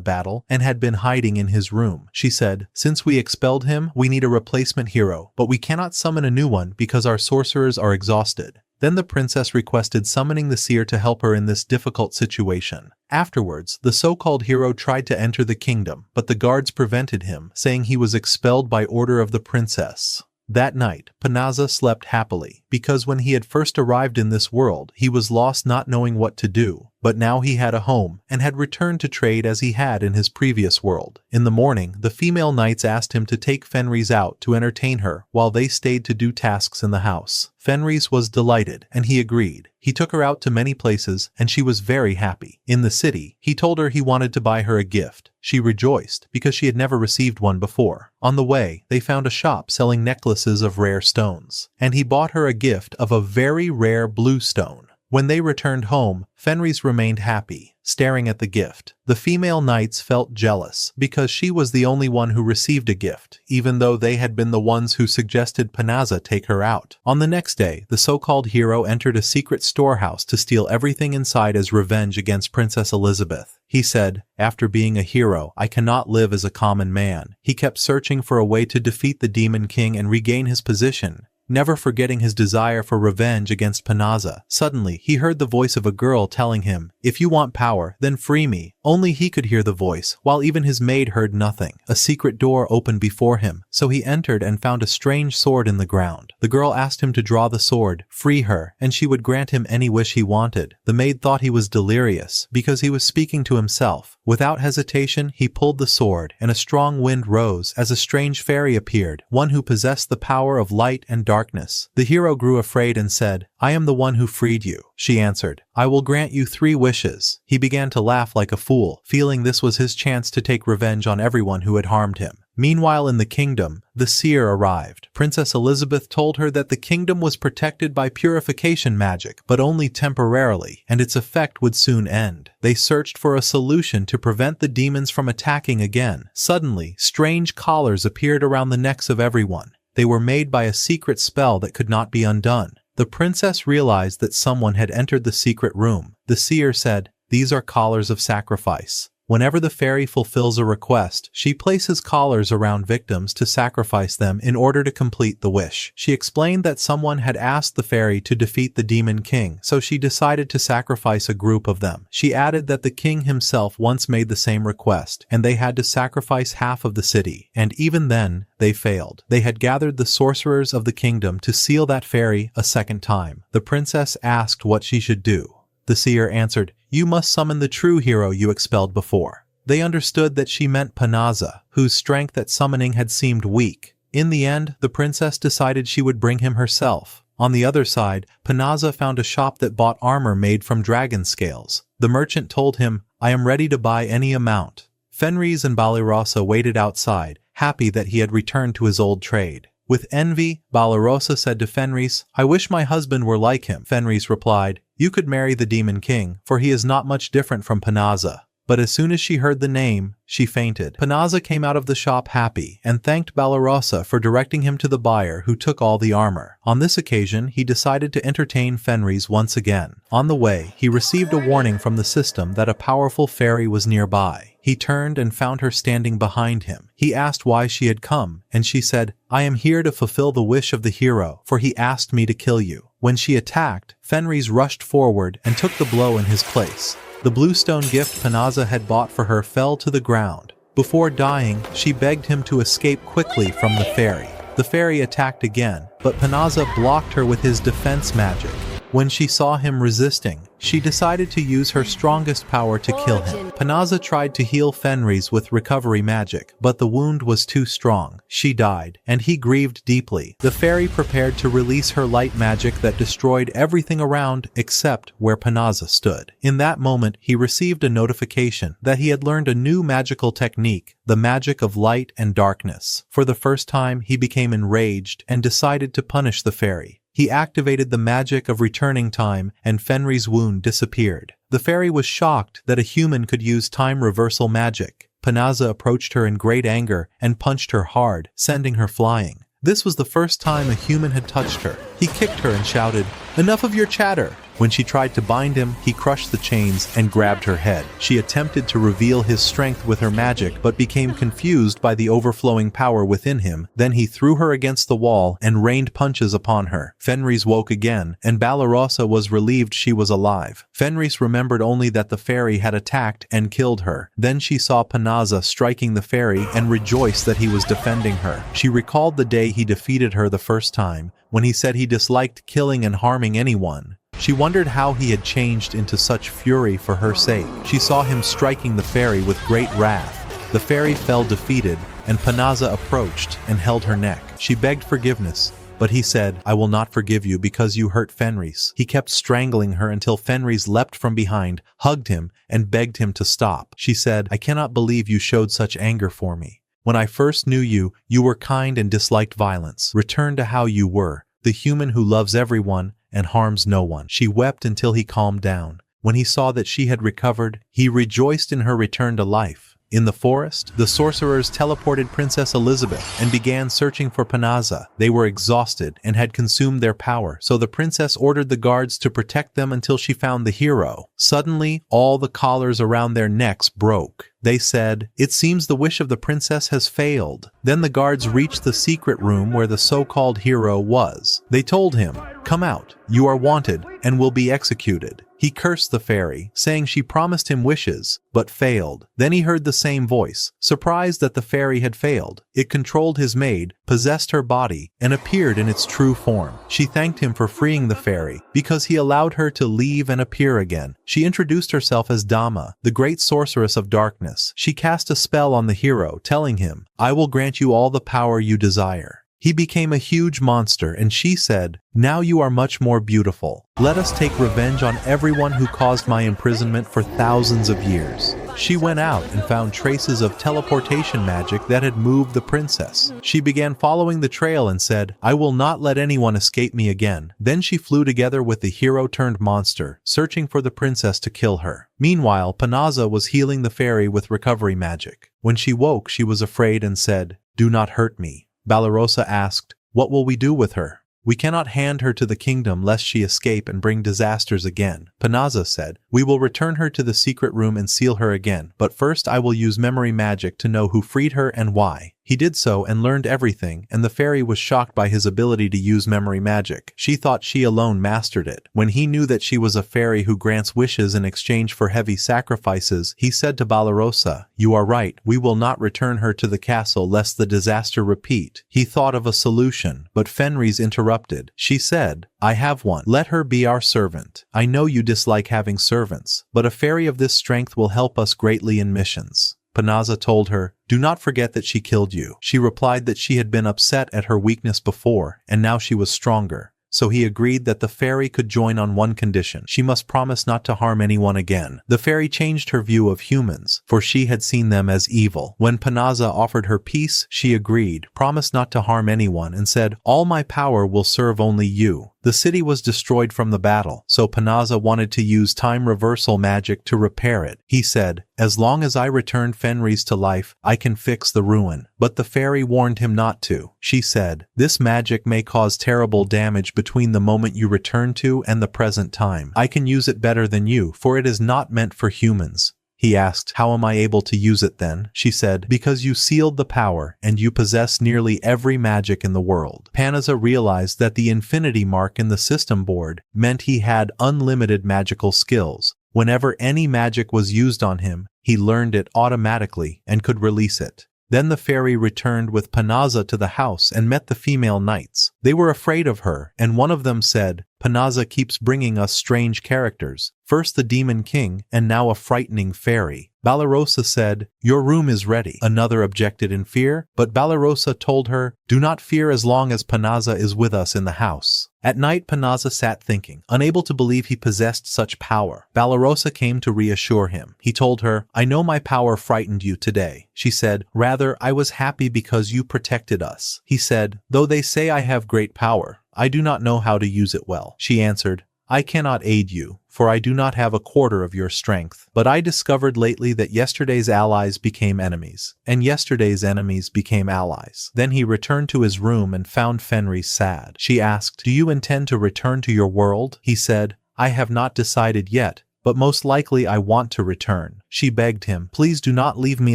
battle and had been hiding in his room. She said, "Since we expelled him, we need a replacement hero, but we cannot summon a new one because our sorcerers are exhausted." Then the princess requested summoning the seer to help her in this difficult situation. Afterwards, the so-called hero tried to enter the kingdom, but the guards prevented him, saying he was expelled by order of the princess. That night, Panaza slept happily, because when he had first arrived in this world, he was lost not knowing what to do. But now he had a home, and had returned to trade as he had in his previous world. In the morning, the female knights asked him to take Fenris out to entertain her, while they stayed to do tasks in the house. Fenris was delighted, and he agreed. He took her out to many places, and she was very happy. In the city, he told her he wanted to buy her a gift. She rejoiced, because she had never received one before. On the way, they found a shop selling necklaces of rare stones, and he bought her a gift of a very rare blue stone. When they returned home, Fenris remained happy, staring at the gift. The female knights felt jealous, because she was the only one who received a gift, even though they had been the ones who suggested Panaza take her out. On the next day, the so-called hero entered a secret storehouse to steal everything inside as revenge against Princess Elizabeth. He said, "After being a hero, I cannot live as a common man." He kept searching for a way to defeat the Demon King and regain his position, never forgetting his desire for revenge against Panaza. Suddenly, he heard the voice of a girl telling him, "If you want power, then free me." Only he could hear the voice, while even his maid heard nothing. A secret door opened before him, so he entered and found a strange sword in the ground. The girl asked him to draw the sword, free her, and she would grant him any wish he wanted. The maid thought he was delirious, because he was speaking to himself. Without hesitation, he pulled the sword, and a strong wind rose as a strange fairy appeared, one who possessed the power of light and darkness. The hero grew afraid and said, "I am the one who freed you." She answered, "I will grant you 3 wishes." He began to laugh like a fool, feeling this was his chance to take revenge on everyone who had harmed him. Meanwhile in the kingdom, the seer arrived. Princess Elizabeth told her that the kingdom was protected by purification magic, but only temporarily, and its effect would soon end. They searched for a solution to prevent the demons from attacking again. Suddenly, strange collars appeared around the necks of everyone. They were made by a secret spell that could not be undone. The princess realized that someone had entered the secret room. The seer said, "These are collars of sacrifice. Whenever the fairy fulfills a request, she places collars around victims to sacrifice them in order to complete the wish." She explained that someone had asked the fairy to defeat the Demon King, so she decided to sacrifice a group of them. She added that the king himself once made the same request, and they had to sacrifice half of the city, and even then, they failed. They had gathered the sorcerers of the kingdom to seal that fairy a second time. The princess asked what she should do. The seer answered, "You must summon the true hero you expelled before." They understood that she meant Panaza, whose strength at summoning had seemed weak. In the end, the princess decided she would bring him herself. On the other side, Panaza found a shop that bought armor made from dragon scales. The merchant told him, "I am ready to buy any amount." Fenris and Balarosa waited outside, happy that he had returned to his old trade. With envy, Balarosa said to Fenris, "I wish my husband were like him." Fenris replied, "You could marry the Demon King, for he is not much different from Panaza." but as soon as she heard the name, she fainted. Panaza came out of the shop happy and thanked Balarosa for directing him to the buyer who took all the armor. On this occasion, he decided to entertain Fenris once again. On the way, he received a warning from the system that a powerful fairy was nearby. He turned and found her standing behind him. He asked why she had come, and she said, "I am here to fulfill the wish of the hero, for he asked me to kill you." When she attacked, Fenris rushed forward and took the blow in his place. The bluestone gift Panaza had bought for her fell to the ground. Before dying, she begged him to escape quickly from the fairy. The fairy attacked again, but Panaza blocked her with his defense magic. When she saw him resisting, she decided to use her strongest power to kill him. Panaza tried to heal Fenris with recovery magic, but the wound was too strong. She died, and he grieved deeply. The fairy prepared to release her light magic that destroyed everything around except where Panaza stood. In that moment, he received a notification that he had learned a new magical technique, the magic of light and darkness. For the first time, he became enraged and decided to punish the fairy. He activated the magic of returning time, and Fenris' wound disappeared. The fairy was shocked that a human could use time reversal magic. Panaza approached her in great anger and punched her hard, sending her flying. This was the first time a human had touched her. He kicked her and shouted, "Enough of your chatter!" When she tried to bind him, he crushed the chains and grabbed her head. She attempted to reveal his strength with her magic, but became confused by the overflowing power within him. Then he threw her against the wall and rained punches upon her. Fenris woke again, and Balarosa was relieved she was alive. Fenris remembered only that the fairy had attacked and killed her. Then she saw Panaza striking the fairy and rejoiced that he was defending her. She recalled the day he defeated her the first time, when he said he disliked killing and harming anyone. She wondered how he had changed into such fury for her sake. She saw him striking the fairy with great wrath. The fairy fell defeated, and Panaza approached and held her neck. She begged forgiveness, but he said, "I will not forgive you because you hurt Fenris." He kept strangling her until Fenris leapt from behind, hugged him, and begged him to stop. She said, "I cannot believe you showed such anger for me. When I first knew you, you were kind and disliked violence. Return to how you were, the human who loves everyone and harms no one." She wept until he calmed down. When he saw that she had recovered, he rejoiced in her return to life. In the forest, the sorcerers teleported Princess Elizabeth and began searching for Panaza. They were exhausted and had consumed their power, so the princess ordered the guards to protect them until she found the hero. Suddenly, all the collars around their necks broke. They said, "It seems the wish of the princess has failed." Then the guards reached the secret room where the so-called hero was. They told him, "Come out, you are wanted and will be executed." He cursed the fairy, saying she promised him wishes, but failed. Then he heard the same voice, surprised that the fairy had failed. It controlled his maid, possessed her body, and appeared in its true form. She thanked him for freeing the fairy, because he allowed her to leave and appear again. She introduced herself as Dama, the great sorceress of darkness. She cast a spell on the hero, telling him, "I will grant you all the power you desire." He became a huge monster, and she said, "Now you are much more beautiful. Let us take revenge on everyone who caused my imprisonment for thousands of years." She went out and found traces of teleportation magic that had moved the princess. She began following the trail and said, "I will not let anyone escape me again." Then she flew together with the hero-turned-monster, searching for the princess to kill her. Meanwhile, Panaza was healing the fairy with recovery magic. When she woke, she was afraid and said, "Do not hurt me." Balarosa asked, "What will we do with her? We cannot hand her to the kingdom lest she escape and bring disasters again." Panaza said, "We will return her to the secret room and seal her again, but first I will use memory magic to know who freed her and why." He did so and learned everything, and the fairy was shocked by his ability to use memory magic. She thought she alone mastered it. When he knew that she was a fairy who grants wishes in exchange for heavy sacrifices, he said to Balarosa, "You are right, we will not return her to the castle lest the disaster repeat." He thought of a solution, but Fenris interrupted. She said, "I have one. Let her be our servant. I know you dislike having servants, but a fairy of this strength will help us greatly in missions." Panaza told her, "Do not forget that she killed you." She replied that she had been upset at her weakness before, and now she was stronger. So he agreed that the fairy could join on one condition. She must promise not to harm anyone again. The fairy changed her view of humans, for she had seen them as evil. When Panaza offered her peace, she agreed, promised not to harm anyone, and said, "All my power will serve only you." The city was destroyed from the battle, so Panaza wanted to use time reversal magic to repair it. He said, "As long as I return Fenris to life, I can fix the ruin." But the fairy warned him not to. She said, "This magic may cause terrible damage between the moment you return to and the present time. I can use it better than you, for it is not meant for humans." He asked, "How am I able to use it then?" She said, "Because you sealed the power, and you possess nearly every magic in the world." Panaza realized that the infinity mark in the system board meant he had unlimited magical skills. Whenever any magic was used on him, he learned it automatically and could release it. Then the fairy returned with Panaza to the house and met the female knights. They were afraid of her, and one of them said, "Panaza keeps bringing us strange characters. First the demon king, and now a frightening fairy." Balarosa said, "Your room is ready." Another objected in fear, but Balarosa told her, "Do not fear as long as Panaza is with us in the house." At night Panaza sat thinking, unable to believe he possessed such power. Balarosa came to reassure him. He told her, "I know my power frightened you today." She said, "Rather, I was happy because you protected us." He said, "Though they say I have great power, I do not know how to use it well." She answered, "I cannot aid you, for I do not have a quarter of your strength. But I discovered lately that yesterday's allies became enemies, and yesterday's enemies became allies." Then he returned to his room and found Fenris sad. She asked, "Do you intend to return to your world?" He said, "I have not decided yet, but most likely I want to return." She begged him, "Please do not leave me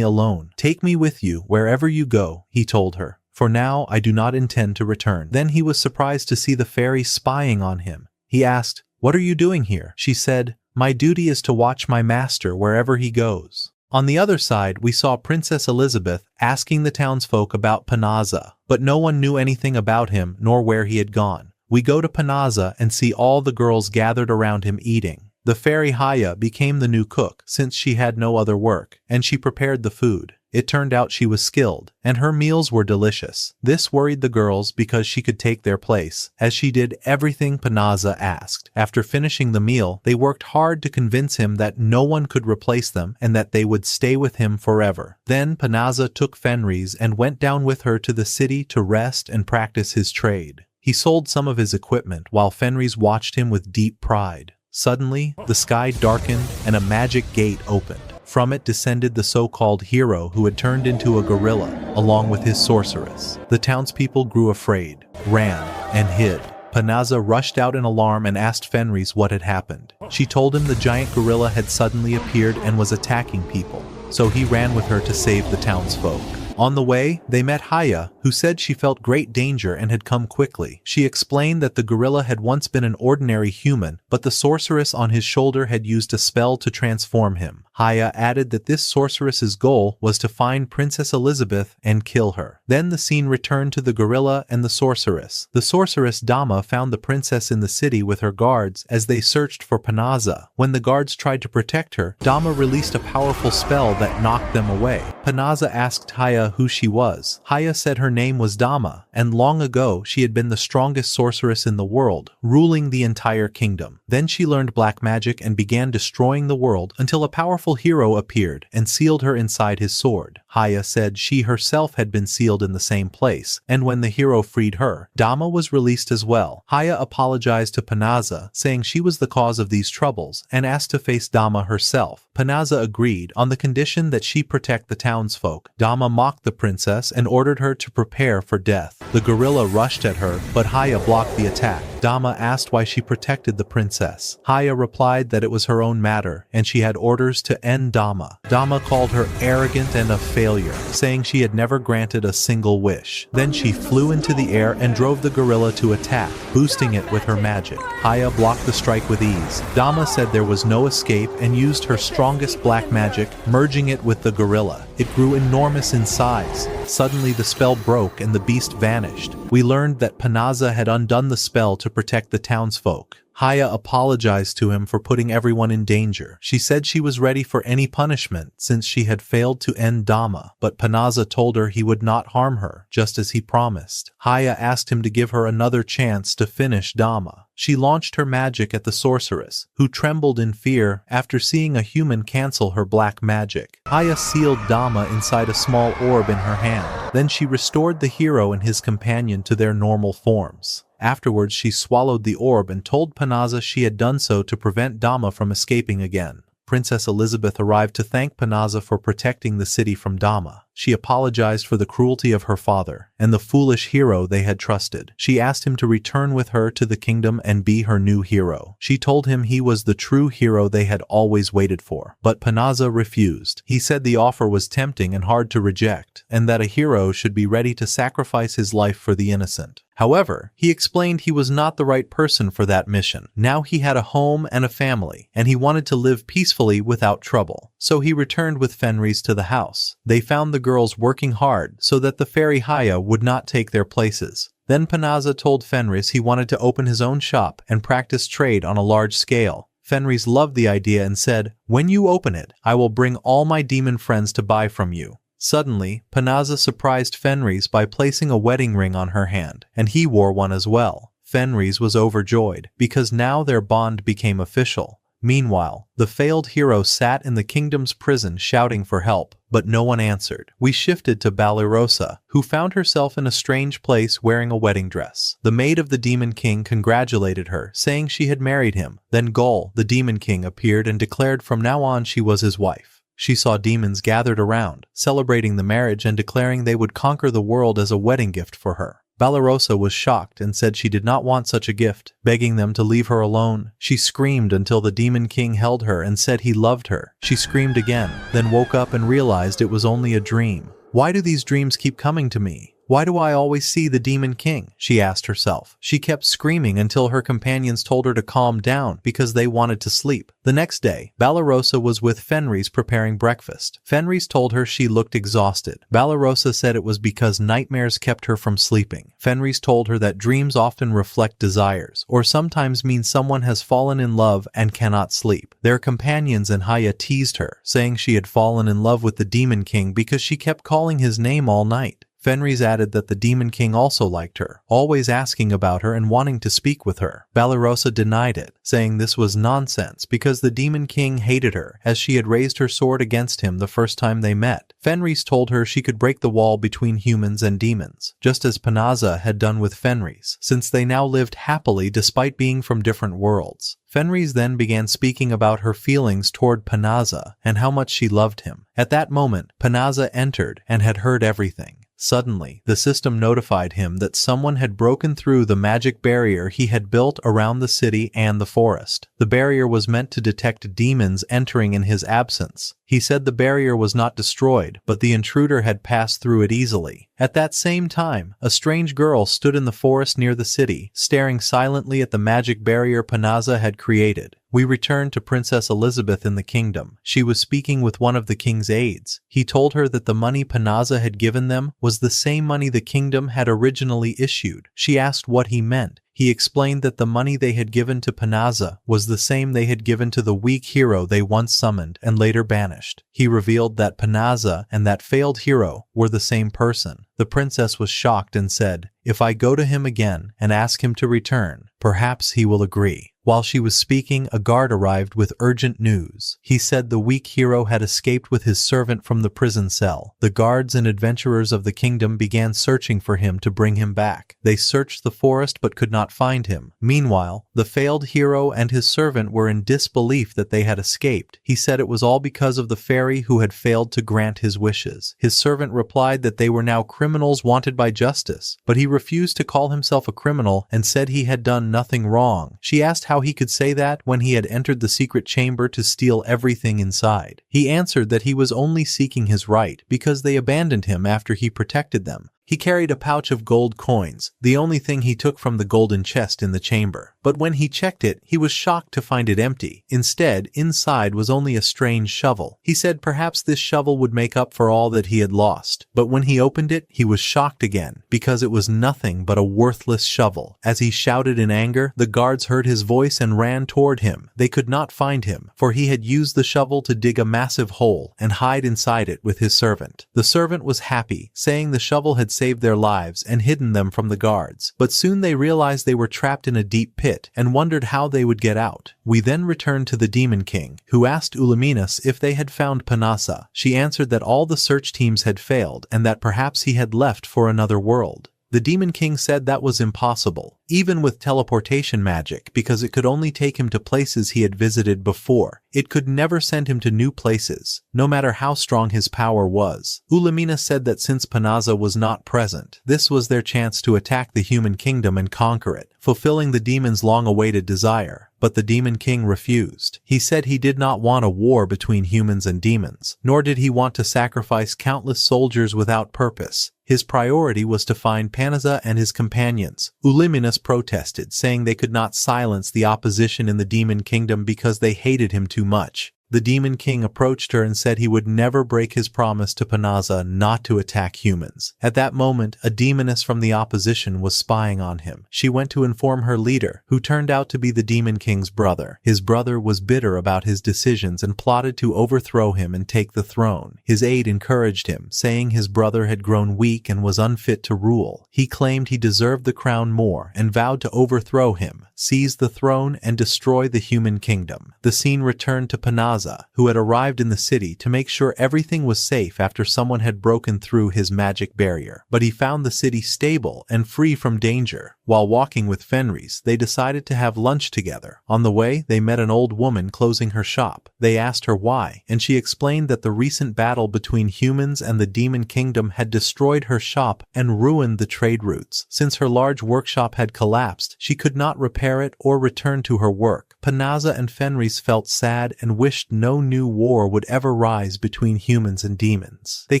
alone. Take me with you wherever you go," he told her. "For now, I do not intend to return." Then he was surprised to see the fairy spying on him. He asked, "What are you doing here?" She said, "My duty is to watch my master wherever he goes." On the other side, we saw Princess Elizabeth asking the townsfolk about Panaza, but no one knew anything about him nor where he had gone. We go to Panaza and see all the girls gathered around him eating. The fairy Haya became the new cook since she had no other work, and she prepared the food. It turned out she was skilled, and her meals were delicious. This worried the girls because she could take their place, as she did everything Panaza asked. After finishing the meal, they worked hard to convince him that no one could replace them and that they would stay with him forever. Then Panaza took Fenris and went down with her to the city to rest and practice his trade. He sold some of his equipment while Fenris watched him with deep pride. Suddenly, the sky darkened and a magic gate opened. From it descended the so-called hero who had turned into a gorilla, along with his sorceress. The townspeople grew afraid, ran, and hid. Panaza rushed out in alarm and asked Fenris what had happened. She told him the giant gorilla had suddenly appeared and was attacking people, so he ran with her to save the townsfolk. On the way, they met Haya, who said she felt great danger and had come quickly. She explained that the gorilla had once been an ordinary human, but the sorceress on his shoulder had used a spell to transform him. Haya added that this sorceress's goal was to find Princess Elizabeth and kill her. Then the scene returned to the gorilla and the sorceress. The sorceress Dama found the princess in the city with her guards as they searched for Panaza. When the guards tried to protect her, Dama released a powerful spell that knocked them away. Panaza asked Haya who she was. Haya said her name was Dama, and long ago she had been the strongest sorceress in the world, ruling the entire kingdom. Then she learned black magic and began destroying the world until a powerful hero appeared and sealed her inside his sword. Haya said she herself had been sealed in the same place, and when the hero freed her, Dama was released as well. Haya apologized to Panaza, saying she was the cause of these troubles, and asked to face Dama herself. Panaza agreed on the condition that she protect the townsfolk. Dama mocked the princess and ordered her to prepare for death. The gorilla rushed at her, but Haya blocked the attack. Dama asked why she protected the princess. Haya replied that it was her own matter, and she had orders to end Dama. Dama called her arrogant and a failure, saying she had never granted a single wish. Then she flew into the air and drove the gorilla to attack, boosting it with her magic. Haya blocked the strike with ease. Dama said there was no escape and used her strongest black magic, merging it with the gorilla. It grew enormous in size. Suddenly the spell broke and the beast vanished. We learned that Panaza had undone the spell to protect the townsfolk. Haya apologized to him for putting everyone in danger. She said she was ready for any punishment since she had failed to end Dama, but Panaza told her he would not harm her, just as he promised. Haya asked him to give her another chance to finish Dama. She launched her magic at the sorceress, who trembled in fear after seeing a human cancel her black magic. Haya sealed Dama inside a small orb in her hand. Then she restored the hero and his companion to their normal forms. Afterwards she swallowed the orb and told Panaza she had done so to prevent Dama from escaping again. Princess Elizabeth arrived to thank Panaza for protecting the city from Dama. She apologized for the cruelty of her father and the foolish hero they had trusted. She asked him to return with her to the kingdom and be her new hero. She told him he was the true hero they had always waited for. But Panaza refused. He said the offer was tempting and hard to reject, and that a hero should be ready to sacrifice his life for the innocent. However, he explained he was not the right person for that mission. Now he had a home and a family, and he wanted to live peacefully without trouble. So he returned with Fenris to the house. They found the girls working hard so that the fairy Haya would not take their places. Then Panaza told Fenris he wanted to open his own shop and practice trade on a large scale. Fenris loved the idea and said, "When you open it, I will bring all my demon friends to buy from you." Suddenly, Panaza surprised Fenris by placing a wedding ring on her hand, and he wore one as well. Fenris was overjoyed, because now their bond became official. Meanwhile, the failed hero sat in the kingdom's prison shouting for help, but no one answered. We shifted to Balarosa, who found herself in a strange place wearing a wedding dress. The maid of the Demon King congratulated her, saying she had married him. Then Gol, the Demon King, appeared and declared from now on she was his wife. She saw demons gathered around, celebrating the marriage and declaring they would conquer the world as a wedding gift for her. Balarosa was shocked and said she did not want such a gift, begging them to leave her alone. She screamed until the Demon King held her and said he loved her. She screamed again, then woke up and realized it was only a dream. Why do these dreams keep coming to me? Why do I always see the Demon King? She asked herself. She kept screaming until her companions told her to calm down because they wanted to sleep. The next day, Balarosa was with Fenris preparing breakfast. Fenris told her she looked exhausted. Balarosa said it was because nightmares kept her from sleeping. Fenris told her that dreams often reflect desires, or sometimes mean someone has fallen in love and cannot sleep. Their companions and Haya teased her, saying she had fallen in love with the Demon King because she kept calling his name all night. Fenris added that the Demon King also liked her, always asking about her and wanting to speak with her. Balarosa denied it, saying this was nonsense because the Demon King hated her as she had raised her sword against him the first time they met. Fenris told her she could break the wall between humans and demons, just as Panaza had done with Fenris, since they now lived happily despite being from different worlds. Fenris then began speaking about her feelings toward Panaza and how much she loved him. At that moment, Panaza entered and had heard everything. Suddenly, the system notified him that someone had broken through the magic barrier he had built around the city and the forest. The barrier was meant to detect demons entering in his absence. He said the barrier was not destroyed, but the intruder had passed through it easily. At that same time, a strange girl stood in the forest near the city, staring silently at the magic barrier Panaza had created. We returned to Princess Elizabeth in the kingdom. She was speaking with one of the king's aides. He told her that the money Panaza had given them was the same money the kingdom had originally issued. She asked what he meant. He explained that the money they had given to Panaza was the same they had given to the weak hero they once summoned and later banished. He revealed that Panaza and that failed hero were the same person. The princess was shocked and said, "If I go to him again and ask him to return, perhaps he will agree." While she was speaking, a guard arrived with urgent news. He said the weak hero had escaped with his servant from the prison cell. The guards and adventurers of the kingdom began searching for him to bring him back. They searched the forest but could not find him. Meanwhile, the failed hero and his servant were in disbelief that they had escaped. He said it was all because of the fairy who had failed to grant his wishes. His servant replied that they were now criminals wanted by justice, but he refused to call himself a criminal and said he had done nothing wrong. She asked how he could say that when he had entered the secret chamber to steal everything inside. He answered that he was only seeking his right because they abandoned him after he protected them. He carried a pouch of gold coins, the only thing he took from the golden chest in the chamber. But when he checked it, he was shocked to find it empty. Instead, inside was only a strange shovel. He said perhaps this shovel would make up for all that he had lost. But when he opened it, he was shocked again, because it was nothing but a worthless shovel. As he shouted in anger, the guards heard his voice and ran toward him. They could not find him, for he had used the shovel to dig a massive hole and hide inside it with his servant. The servant was happy, saying the shovel had saved their lives and hidden them from the guards. But soon they realized they were trapped in a deep pit and wondered how they would get out. We then returned to the Demon King, who asked Ulaminas if they had found Panasa. She answered that all the search teams had failed and that perhaps he had left for another world. The Demon King said that was impossible, even with teleportation magic, because it could only take him to places he had visited before. It could never send him to new places, no matter how strong his power was. Ulamina said that since Panaza was not present, this was their chance to attack the human kingdom and conquer it, fulfilling the demon's long-awaited desire. But the Demon King refused. He said he did not want a war between humans and demons, nor did he want to sacrifice countless soldiers without purpose. His priority was to find Panaza and his companions. Uliminus protested, saying they could not silence the opposition in the Demon Kingdom because they hated him too much. The Demon King approached her and said he would never break his promise to Panaza not to attack humans. At that moment, a demoness from the opposition was spying on him. She went to inform her leader, who turned out to be the Demon King's brother. His brother was bitter about his decisions and plotted to overthrow him and take the throne. His aide encouraged him, saying his brother had grown weak and was unfit to rule. He claimed he deserved the crown more and vowed to overthrow him, seize the throne, and destroy the human kingdom. The scene returned to Panaza, who had arrived in the city to make sure everything was safe after someone had broken through his magic barrier. But he found the city stable and free from danger. While walking with Fenris, they decided to have lunch together. On the way, they met an old woman closing her shop. They asked her why, and she explained that the recent battle between humans and the Demon Kingdom had destroyed her shop and ruined the trade routes. Since her large workshop had collapsed, she could not repair it or return to her work. Panaza and Fenris felt sad and wished no new war would ever rise between humans and demons. They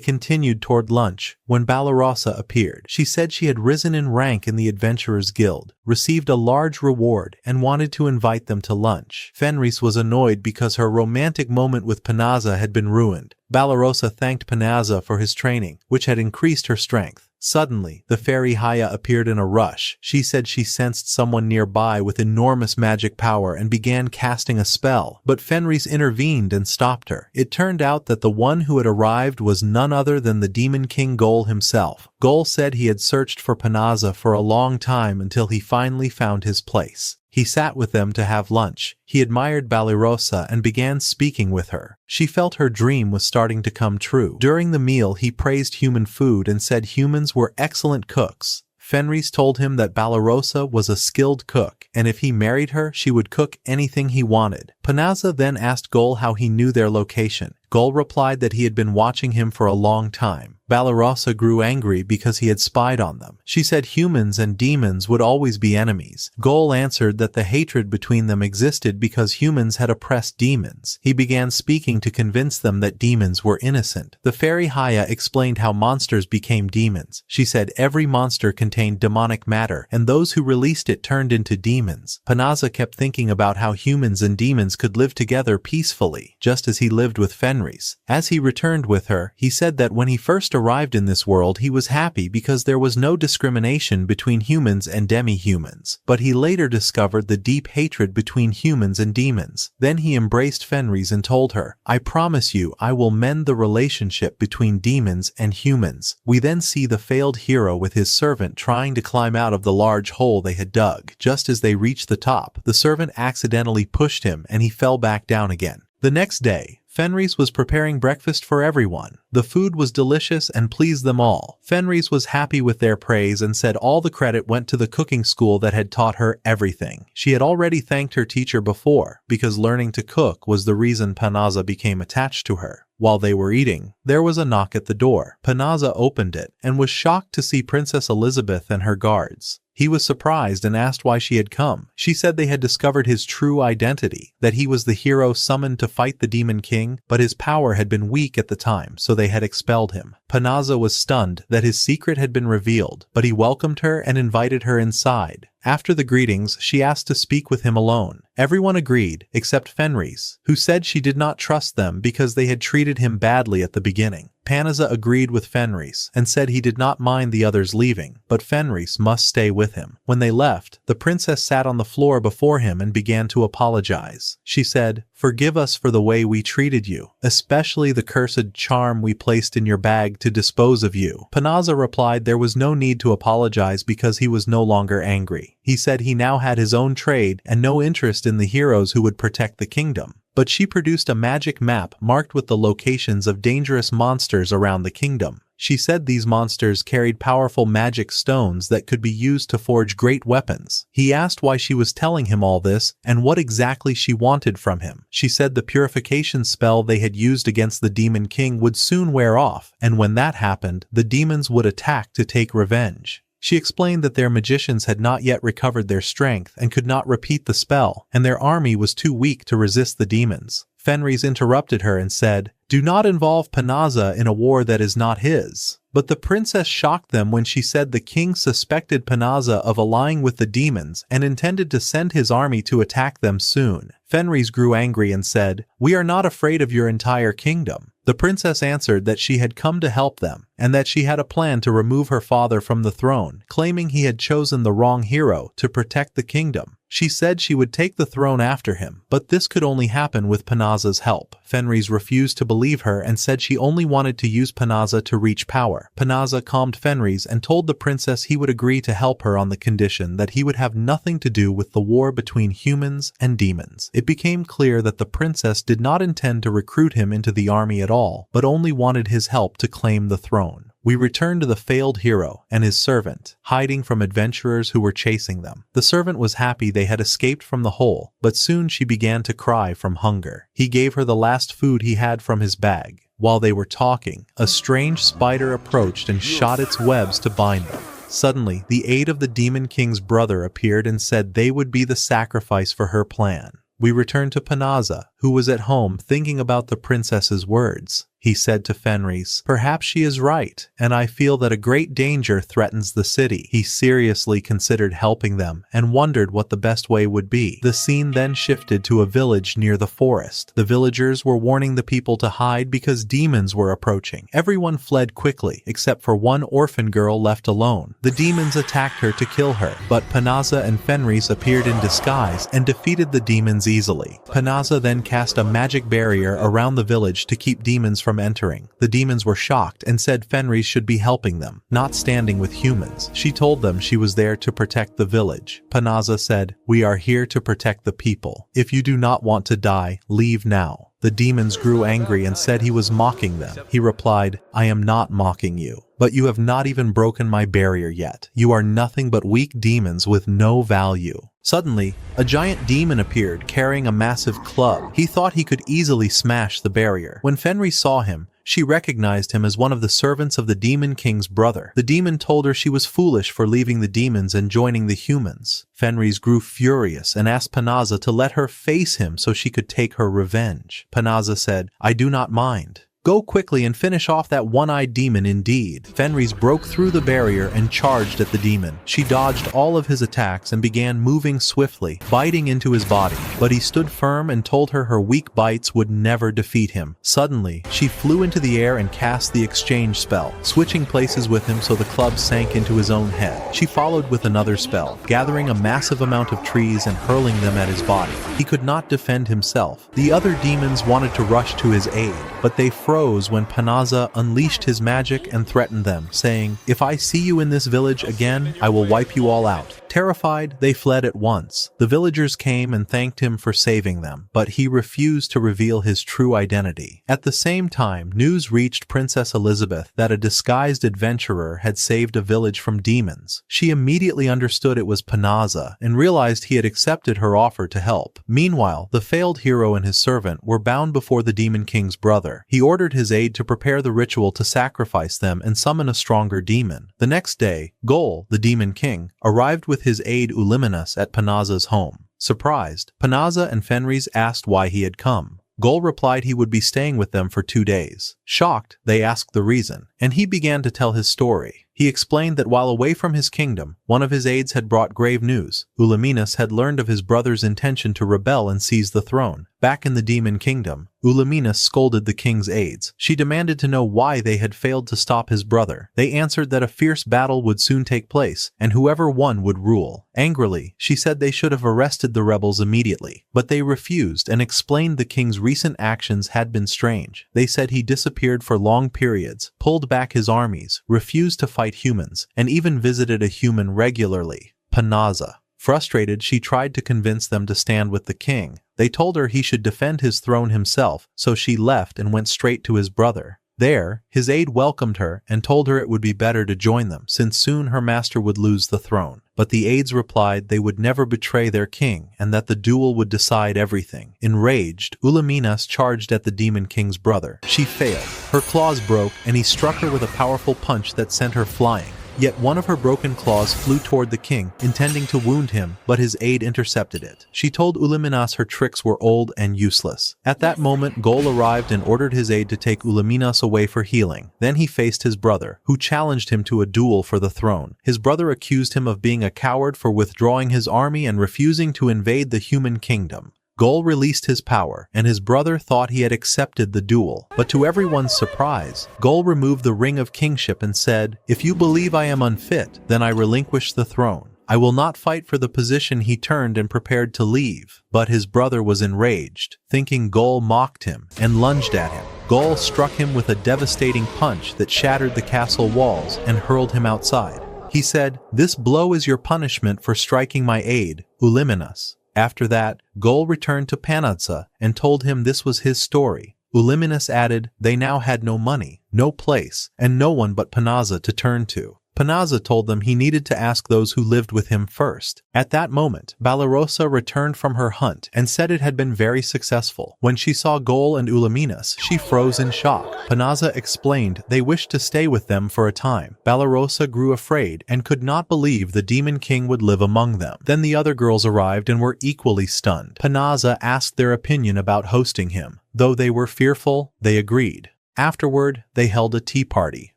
continued toward lunch when Balarosa appeared. She said she had risen in rank in the Adventurers Guild, received a large reward, and wanted to invite them to lunch. Fenris was annoyed because her romantic moment with Panaza had been ruined. Balarosa thanked Panaza for his training, which had increased her strength. Suddenly, the fairy Haya appeared in a rush. She said she sensed someone nearby with enormous magic power and began casting a spell, but Fenris intervened and stopped her. It turned out that the one who had arrived was none other than the Demon King Gol himself. Gol said he had searched for Panaza for a long time until he finally found his place. He sat with them to have lunch. He admired Balarosa and began speaking with her. She felt her dream was starting to come true. During the meal, he praised human food and said humans were excellent cooks. Fenris told him that Balarosa was a skilled cook, and if he married her, she would cook anything he wanted. Panaza then asked Gol how he knew their location. Gol replied that he had been watching him for a long time. Balarosa grew angry because he had spied on them. She said humans and demons would always be enemies. Gol answered that the hatred between them existed because humans had oppressed demons. He began speaking to convince them that demons were innocent. The fairy Haya explained how monsters became demons. She said every monster contained demonic matter, and those who released it turned into demons. Panaza kept thinking about how humans and demons could live together peacefully, just as he lived with Fenris. As he returned with her, he said that when he first arrived in this world he was happy because there was no discrimination between humans and demi-humans, but he later discovered the deep hatred between humans and demons. Then he embraced Fenris and told her, "I promise you I will mend the relationship between demons and humans." We then see the failed hero with his servant trying to climb out of the large hole they had dug. Just as they reached the top, the servant accidentally pushed him and he fell back down again. The next day, Fenris was preparing breakfast for everyone. The food was delicious and pleased them all. Fenris was happy with their praise and said all the credit went to the cooking school that had taught her everything. She had already thanked her teacher before, because learning to cook was the reason Panaza became attached to her. While they were eating, there was a knock at the door. Panaza opened it and was shocked to see Princess Elizabeth and her guards. He was surprised and asked why she had come. She said they had discovered his true identity, that he was the hero summoned to fight the Demon King, but his power had been weak at the time, so they had expelled him. Panaza was stunned that his secret had been revealed, but he welcomed her and invited her inside. After the greetings, she asked to speak with him alone. Everyone agreed, except Fenris, who said she did not trust them because they had treated him badly at the beginning. Panaza agreed with Fenris and said he did not mind the others leaving, but Fenris must stay with him. When they left, the princess sat on the floor before him and began to apologize. She said, "Forgive us for the way we treated you, especially the cursed charm we placed in your bag to dispose of you." Panaza replied there was no need to apologize because he was no longer angry. He said he now had his own trade and no interest in the heroes who would protect the kingdom. But she produced a magic map marked with the locations of dangerous monsters around the kingdom. She said these monsters carried powerful magic stones that could be used to forge great weapons. He asked why she was telling him all this and what exactly she wanted from him. She said the purification spell they had used against the Demon King would soon wear off, and when that happened, the demons would attack to take revenge. She explained that their magicians had not yet recovered their strength and could not repeat the spell, and their army was too weak to resist the demons. Fenris interrupted her and said, "Do not involve Panaza in a war that is not his." But the princess shocked them when she said the king suspected Panaza of allying with the demons and intended to send his army to attack them soon. Fenris grew angry and said, "We are not afraid of your entire kingdom." The princess answered that she had come to help them, and that she had a plan to remove her father from the throne, claiming he had chosen the wrong hero to protect the kingdom. She said she would take the throne after him, but this could only happen with Panaza's help. Fenris refused to believe her and said she only wanted to use Panaza to reach power. Panaza calmed Fenris and told the princess he would agree to help her on the condition that he would have nothing to do with the war between humans and demons. It became clear that the princess did not intend to recruit him into the army at all, but only wanted his help to claim the throne. We return to the failed hero and his servant, hiding from adventurers who were chasing them. The servant was happy they had escaped from the hole, but soon she began to cry from hunger. He gave her the last food he had from his bag. While they were talking, a strange spider approached and shot its webs to bind them. Suddenly, the aide of the Demon King's brother appeared and said they would be the sacrifice for her plan. We return to Panaza, who was at home thinking about the princess's words. He said to Fenris, "Perhaps she is right, and I feel that a great danger threatens the city." He seriously considered helping them and wondered what the best way would be. The scene then shifted to a village near the forest. The villagers were warning the people to hide because demons were approaching. Everyone fled quickly, except for one orphan girl left alone. The demons attacked her to kill her, but Panaza and Fenris appeared in disguise and defeated the demons easily. Panaza then cast a magic barrier around the village to keep demons from entering. The demons were shocked and said Fenris should be helping them, not standing with humans. She told them she was there to protect the village. Panaza said, "We are here to protect the people. If you do not want to die, leave now." The demons grew angry and said he was mocking them. He replied, "I am not mocking you, but you have not even broken my barrier yet. You are nothing but weak demons with no value." Suddenly, a giant demon appeared carrying a massive club. He thought he could easily smash the barrier. When Fenris saw him, she recognized him as one of the servants of the Demon King's brother. The demon told her she was foolish for leaving the demons and joining the humans. Fenris grew furious and asked Panaza to let her face him so she could take her revenge. Panaza said, "I do not mind. Go quickly and finish off that one-eyed demon indeed." Fenris broke through the barrier and charged at the demon. She dodged all of his attacks and began moving swiftly, biting into his body. But he stood firm and told her weak bites would never defeat him. Suddenly, she flew into the air and cast the exchange spell, switching places with him so the club sank into his own head. She followed with another spell, gathering a massive amount of trees and hurling them at his body. He could not defend himself. The other demons wanted to rush to his aid, but they froze when Panaza unleashed his magic and threatened them, saying, "If I see you in this village again, I will wipe you all out." Terrified, they fled at once. The villagers came and thanked him for saving them, but he refused to reveal his true identity. At the same time, news reached Princess Elizabeth that a disguised adventurer had saved a village from demons. She immediately understood it was Panaza and realized he had accepted her offer to help. Meanwhile, the failed hero and his servant were bound before the Demon King's brother. He ordered his aide to prepare the ritual to sacrifice them and summon a stronger demon. The next day, Gol, the Demon King, arrived with his aide Uliminus at Panaza's home. Surprised, Panaza and Fenris asked why he had come. Gol replied he would be staying with them for 2 days. Shocked, they asked the reason, and he began to tell his story. He explained that while away from his kingdom, one of his aides had brought grave news. Uliminus had learned of his brother's intention to rebel and seize the throne. Back in the Demon Kingdom, Uliminus scolded the king's aides. She demanded to know why they had failed to stop his brother. They answered that a fierce battle would soon take place, and whoever won would rule. Angrily, she said they should have arrested the rebels immediately, but they refused and explained the king's recent actions had been strange. They said he disappeared for long periods, pulled back his armies, refused to fight humans, and even visited a human regularly. Panaza. Frustrated, she tried to convince them to stand with the king. They told her he should defend his throne himself, so she left and went straight to his brother. There, his aide welcomed her and told her it would be better to join them since soon her master would lose the throne. But the aides replied they would never betray their king and that the duel would decide everything. Enraged, Ulaminas charged at the Demon King's brother. She failed. Her claws broke and he struck her with a powerful punch that sent her flying. Yet one of her broken claws flew toward the king, intending to wound him, but his aide intercepted it. She told Ulaminas her tricks were old and useless. At that moment, Gol arrived and ordered his aide to take Ulaminas away for healing. Then he faced his brother, who challenged him to a duel for the throne. His brother accused him of being a coward for withdrawing his army and refusing to invade the human kingdom. Gol released his power, and his brother thought he had accepted the duel. But to everyone's surprise, Gol removed the ring of kingship and said, "If you believe I am unfit, then I relinquish the throne. I will not fight for the position." He turned and prepared to leave, but his brother was enraged, thinking Gol mocked him, and lunged at him. Gol struck him with a devastating punch that shattered the castle walls and hurled him outside. He said, "This blow is your punishment for striking my aide, Ulaminas." After that, Gol returned to Panazza and told him this was his story. Ulaminas added they now had no money, no place, and no one but Panazza to turn to. Panazza told them he needed to ask those who lived with him first. At that moment, Balarosa returned from her hunt and said it had been very successful. When she saw Gol and Ulaminas, she froze in shock. Panazza explained they wished to stay with them for a time. Balarosa grew afraid and could not believe the Demon King would live among them. Then the other girls arrived and were equally stunned. Panazza asked their opinion about hosting him. Though they were fearful, they agreed. Afterward, they held a tea party.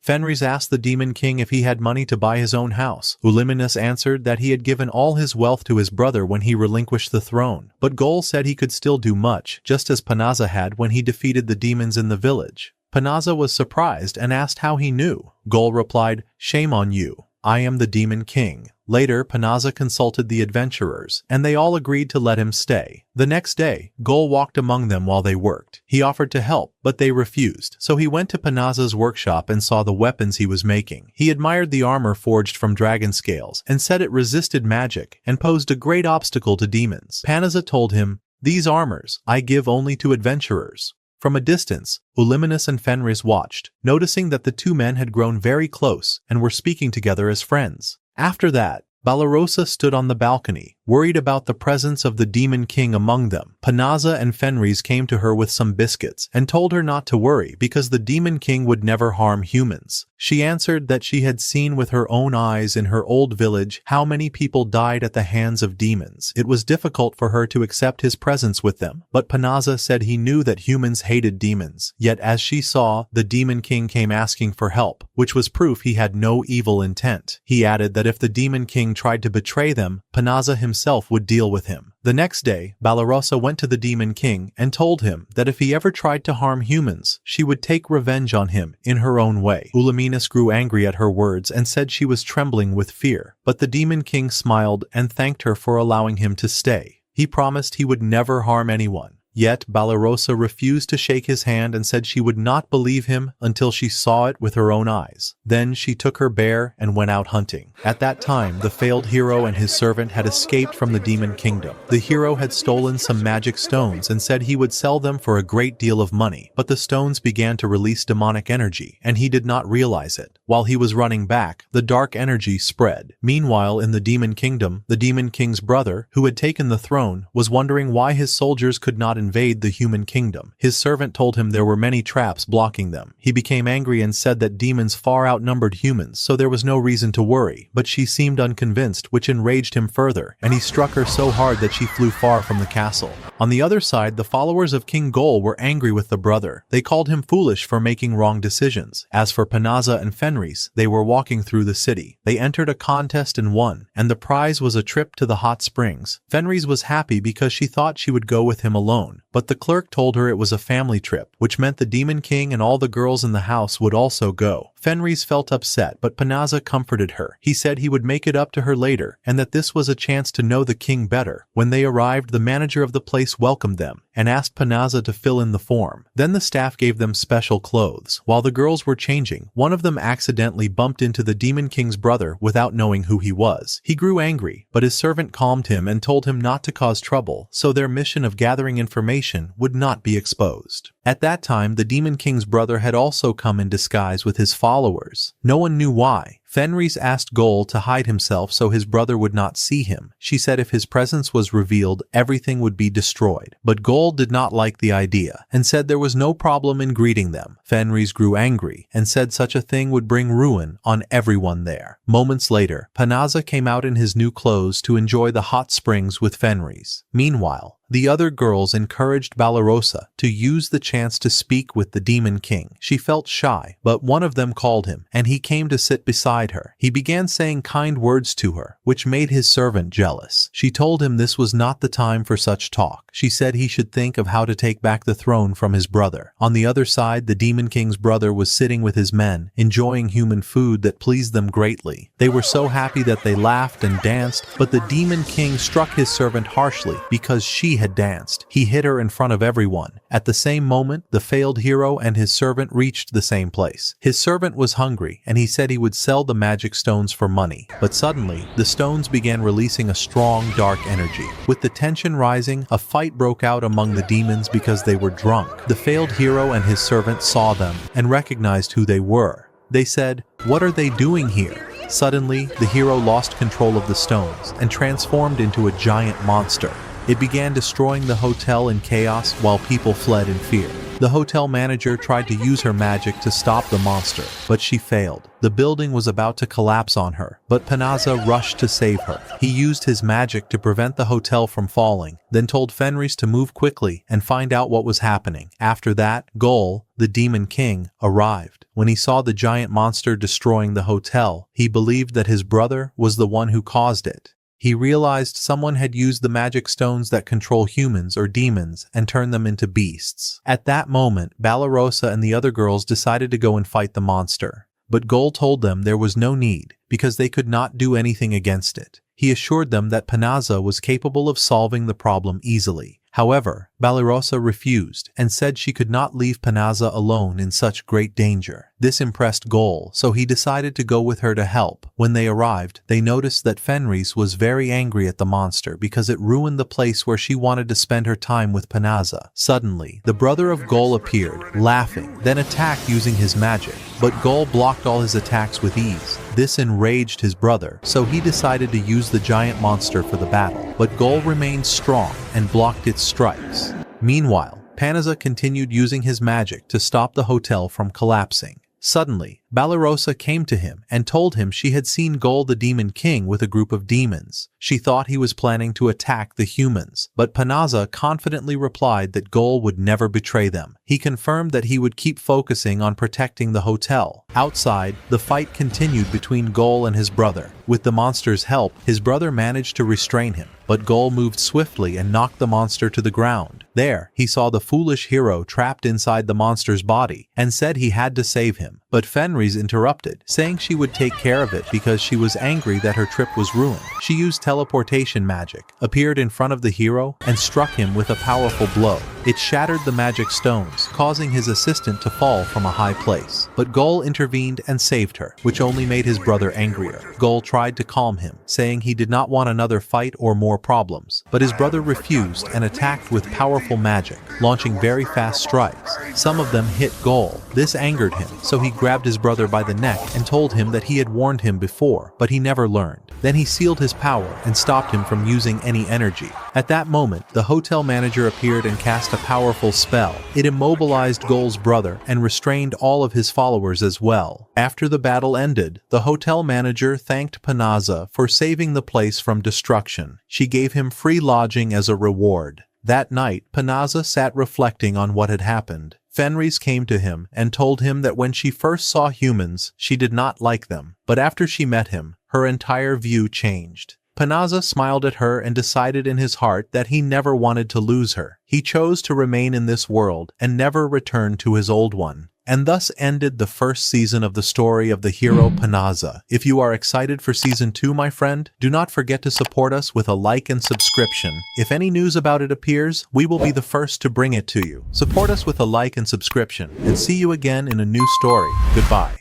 Fenris asked the Demon King if he had money to buy his own house. Ulaminas answered that he had given all his wealth to his brother when he relinquished the throne. But Gol said he could still do much, just as Panazza had when he defeated the demons in the village. Panazza was surprised and asked how he knew. Gol replied, "Shame on you. I am the Demon King." Later, Panazza consulted the adventurers, and they all agreed to let him stay. The next day, Gol walked among them while they worked. He offered to help, but they refused, so he went to Panazza's workshop and saw the weapons he was making. He admired the armor forged from dragon scales, and said it resisted magic, and posed a great obstacle to demons. Panazza told him, "These armors I give only to adventurers." From a distance, Ulaminas and Fenris watched, noticing that the two men had grown very close and were speaking together as friends. After that, Balarosa stood on the balcony, worried about the presence of the Demon King among them. Panazza and Fenris came to her with some biscuits and told her not to worry because the Demon King would never harm humans. She answered that she had seen with her own eyes in her old village how many people died at the hands of demons. It was difficult for her to accept his presence with them, but Panazza said he knew that humans hated demons. Yet as she saw, the Demon King came asking for help, which was proof he had no evil intent. He added that if the Demon King tried to betray them, Panazza himself would deal with him. The next day, Balarosa went to the Demon King and told him that if he ever tried to harm humans, she would take revenge on him in her own way. Ulaminas grew angry at her words and said she was trembling with fear, but the Demon King smiled and thanked her for allowing him to stay. He promised he would never harm anyone. Yet Balarosa refused to shake his hand and said she would not believe him until she saw it with her own eyes. Then she took her bear and went out hunting. At that time, the failed hero and his servant had escaped from the demon kingdom. The hero had stolen some magic stones and said he would sell them for a great deal of money, but the stones began to release demonic energy, and he did not realize it. While he was running back, the dark energy spread. Meanwhile, in the demon kingdom, the demon king's brother, who had taken the throne, was wondering why his soldiers could not invade the human kingdom. His servant told him there were many traps blocking them. He became angry and said that demons far outnumbered humans, so there was no reason to worry, but she seemed unconvinced, which enraged him further, and he struck her so hard that she flew far from the castle. On the other side, the followers of King Gol were angry with the brother. They called him foolish for making wrong decisions. As for Panazza and Fenris, they were walking through the city. They entered a contest and won, and the prize was a trip to the hot springs. Fenris was happy because she thought she would go with him alone, but the clerk told her it was a family trip, which meant the Demon King and all the girls in the house would also go. Fenris felt upset, but Panazza comforted her. He said he would make it up to her later, and that this was a chance to know the king better. When they arrived, the manager of the place welcomed them and asked Panazza to fill in the form. Then the staff gave them special clothes. While the girls were changing, one of them accidentally bumped into the Demon King's brother without knowing who he was. He grew angry, but his servant calmed him and told him not to cause trouble, so their mission of gathering information would not be exposed. At that time, the Demon King's brother had also come in disguise with his followers. No one knew why. Fenris asked Gol to hide himself so his brother would not see him. She said if his presence was revealed, everything would be destroyed. But Gol did not like the idea and said there was no problem in greeting them. Fenris grew angry and said such a thing would bring ruin on everyone there. Moments later, Panaza came out in his new clothes to enjoy the hot springs with Fenris. Meanwhile, the other girls encouraged Balarosa to use the chance to speak with the Demon King. She felt shy, but one of them called him, and he came to sit beside her. He began saying kind words to her, which made his servant jealous. She told him this was not the time for such talk. She said he should think of how to take back the throne from his brother. On the other side, the Demon King's brother was sitting with his men, enjoying human food that pleased them greatly. They were so happy that they laughed and danced, but the Demon King struck his servant harshly because she had danced. He hit her in front of everyone. At the same moment, the failed hero and his servant reached the same place. His servant was hungry, and he said he would sell the magic stones for money. But suddenly, the stones began releasing a strong, dark energy. With the tension rising, a fight broke out among the demons because they were drunk. The failed hero and his servant saw them and recognized who they were. They said, "What are they doing here?" Suddenly, the hero lost control of the stones and transformed into a giant monster. It began destroying the hotel in chaos while people fled in fear. The hotel manager tried to use her magic to stop the monster, but she failed. The building was about to collapse on her, but Panaza rushed to save her. He used his magic to prevent the hotel from falling, then told Fenris to move quickly and find out what was happening. After that, Gol, the Demon King, arrived. When he saw the giant monster destroying the hotel, he believed that his brother was the one who caused it. He realized someone had used the magic stones that control humans or demons and turned them into beasts. At that moment, Balarosa and the other girls decided to go and fight the monster. But Gol told them there was no need, because they could not do anything against it. He assured them that Panaza was capable of solving the problem easily. However, Balarosa refused and said she could not leave Panaza alone in such great danger. This impressed Gol, so he decided to go with her to help. When they arrived, they noticed that Fenris was very angry at the monster because it ruined the place where she wanted to spend her time with Panaza. Suddenly, the brother of Gol appeared, laughing, then attacked using his magic. But Gol blocked all his attacks with ease. This enraged his brother, so he decided to use the giant monster for the battle. But Gol remained strong and blocked its strikes. Meanwhile, Panaza continued using his magic to stop the hotel from collapsing. Suddenly, Balarosa came to him and told him she had seen Gol the Demon King with a group of demons. She thought he was planning to attack the humans, but Panaza confidently replied that Gol would never betray them. He confirmed that he would keep focusing on protecting the hotel. Outside, the fight continued between Gol and his brother. With the monster's help, his brother managed to restrain him, but Gol moved swiftly and knocked the monster to the ground. There, he saw the foolish hero trapped inside the monster's body and said he had to save him. But Fenris interrupted, saying she would take care of it because she was angry that her trip was ruined. She used teleportation magic, appeared in front of the hero, and struck him with a powerful blow. It shattered the magic stones, causing his assistant to fall from a high place. But Gol intervened and saved her, which only made his brother angrier. Gol tried to calm him, saying he did not want another fight or more problems. But his brother refused and attacked with powerful magic, launching very fast strikes. Some of them hit Gol. This angered him, so he grabbed his brother by the neck and told him that he had warned him before, but he never learned. Then he sealed his power and stopped him from using any energy. At that moment, the hotel manager appeared and cast a powerful spell. It immobilized Gol's brother and restrained all of his followers as well. After the battle ended, the hotel manager thanked Panaza for saving the place from destruction. She gave him free lodging as a reward. That night, Panaza sat reflecting on what had happened. Fenris came to him and told him that when she first saw humans, she did not like them. But after she met him, her entire view changed. Panaza smiled at her and decided in his heart that he never wanted to lose her. He chose to remain in this world and never return to his old one. And thus ended the first season of the story of the hero Panaza. If you are excited for season 2, my friend, do not forget to support us with a like and subscription. If any news about it appears, we will be the first to bring it to you. Support us with a like and subscription, and see you again in a new story. Goodbye.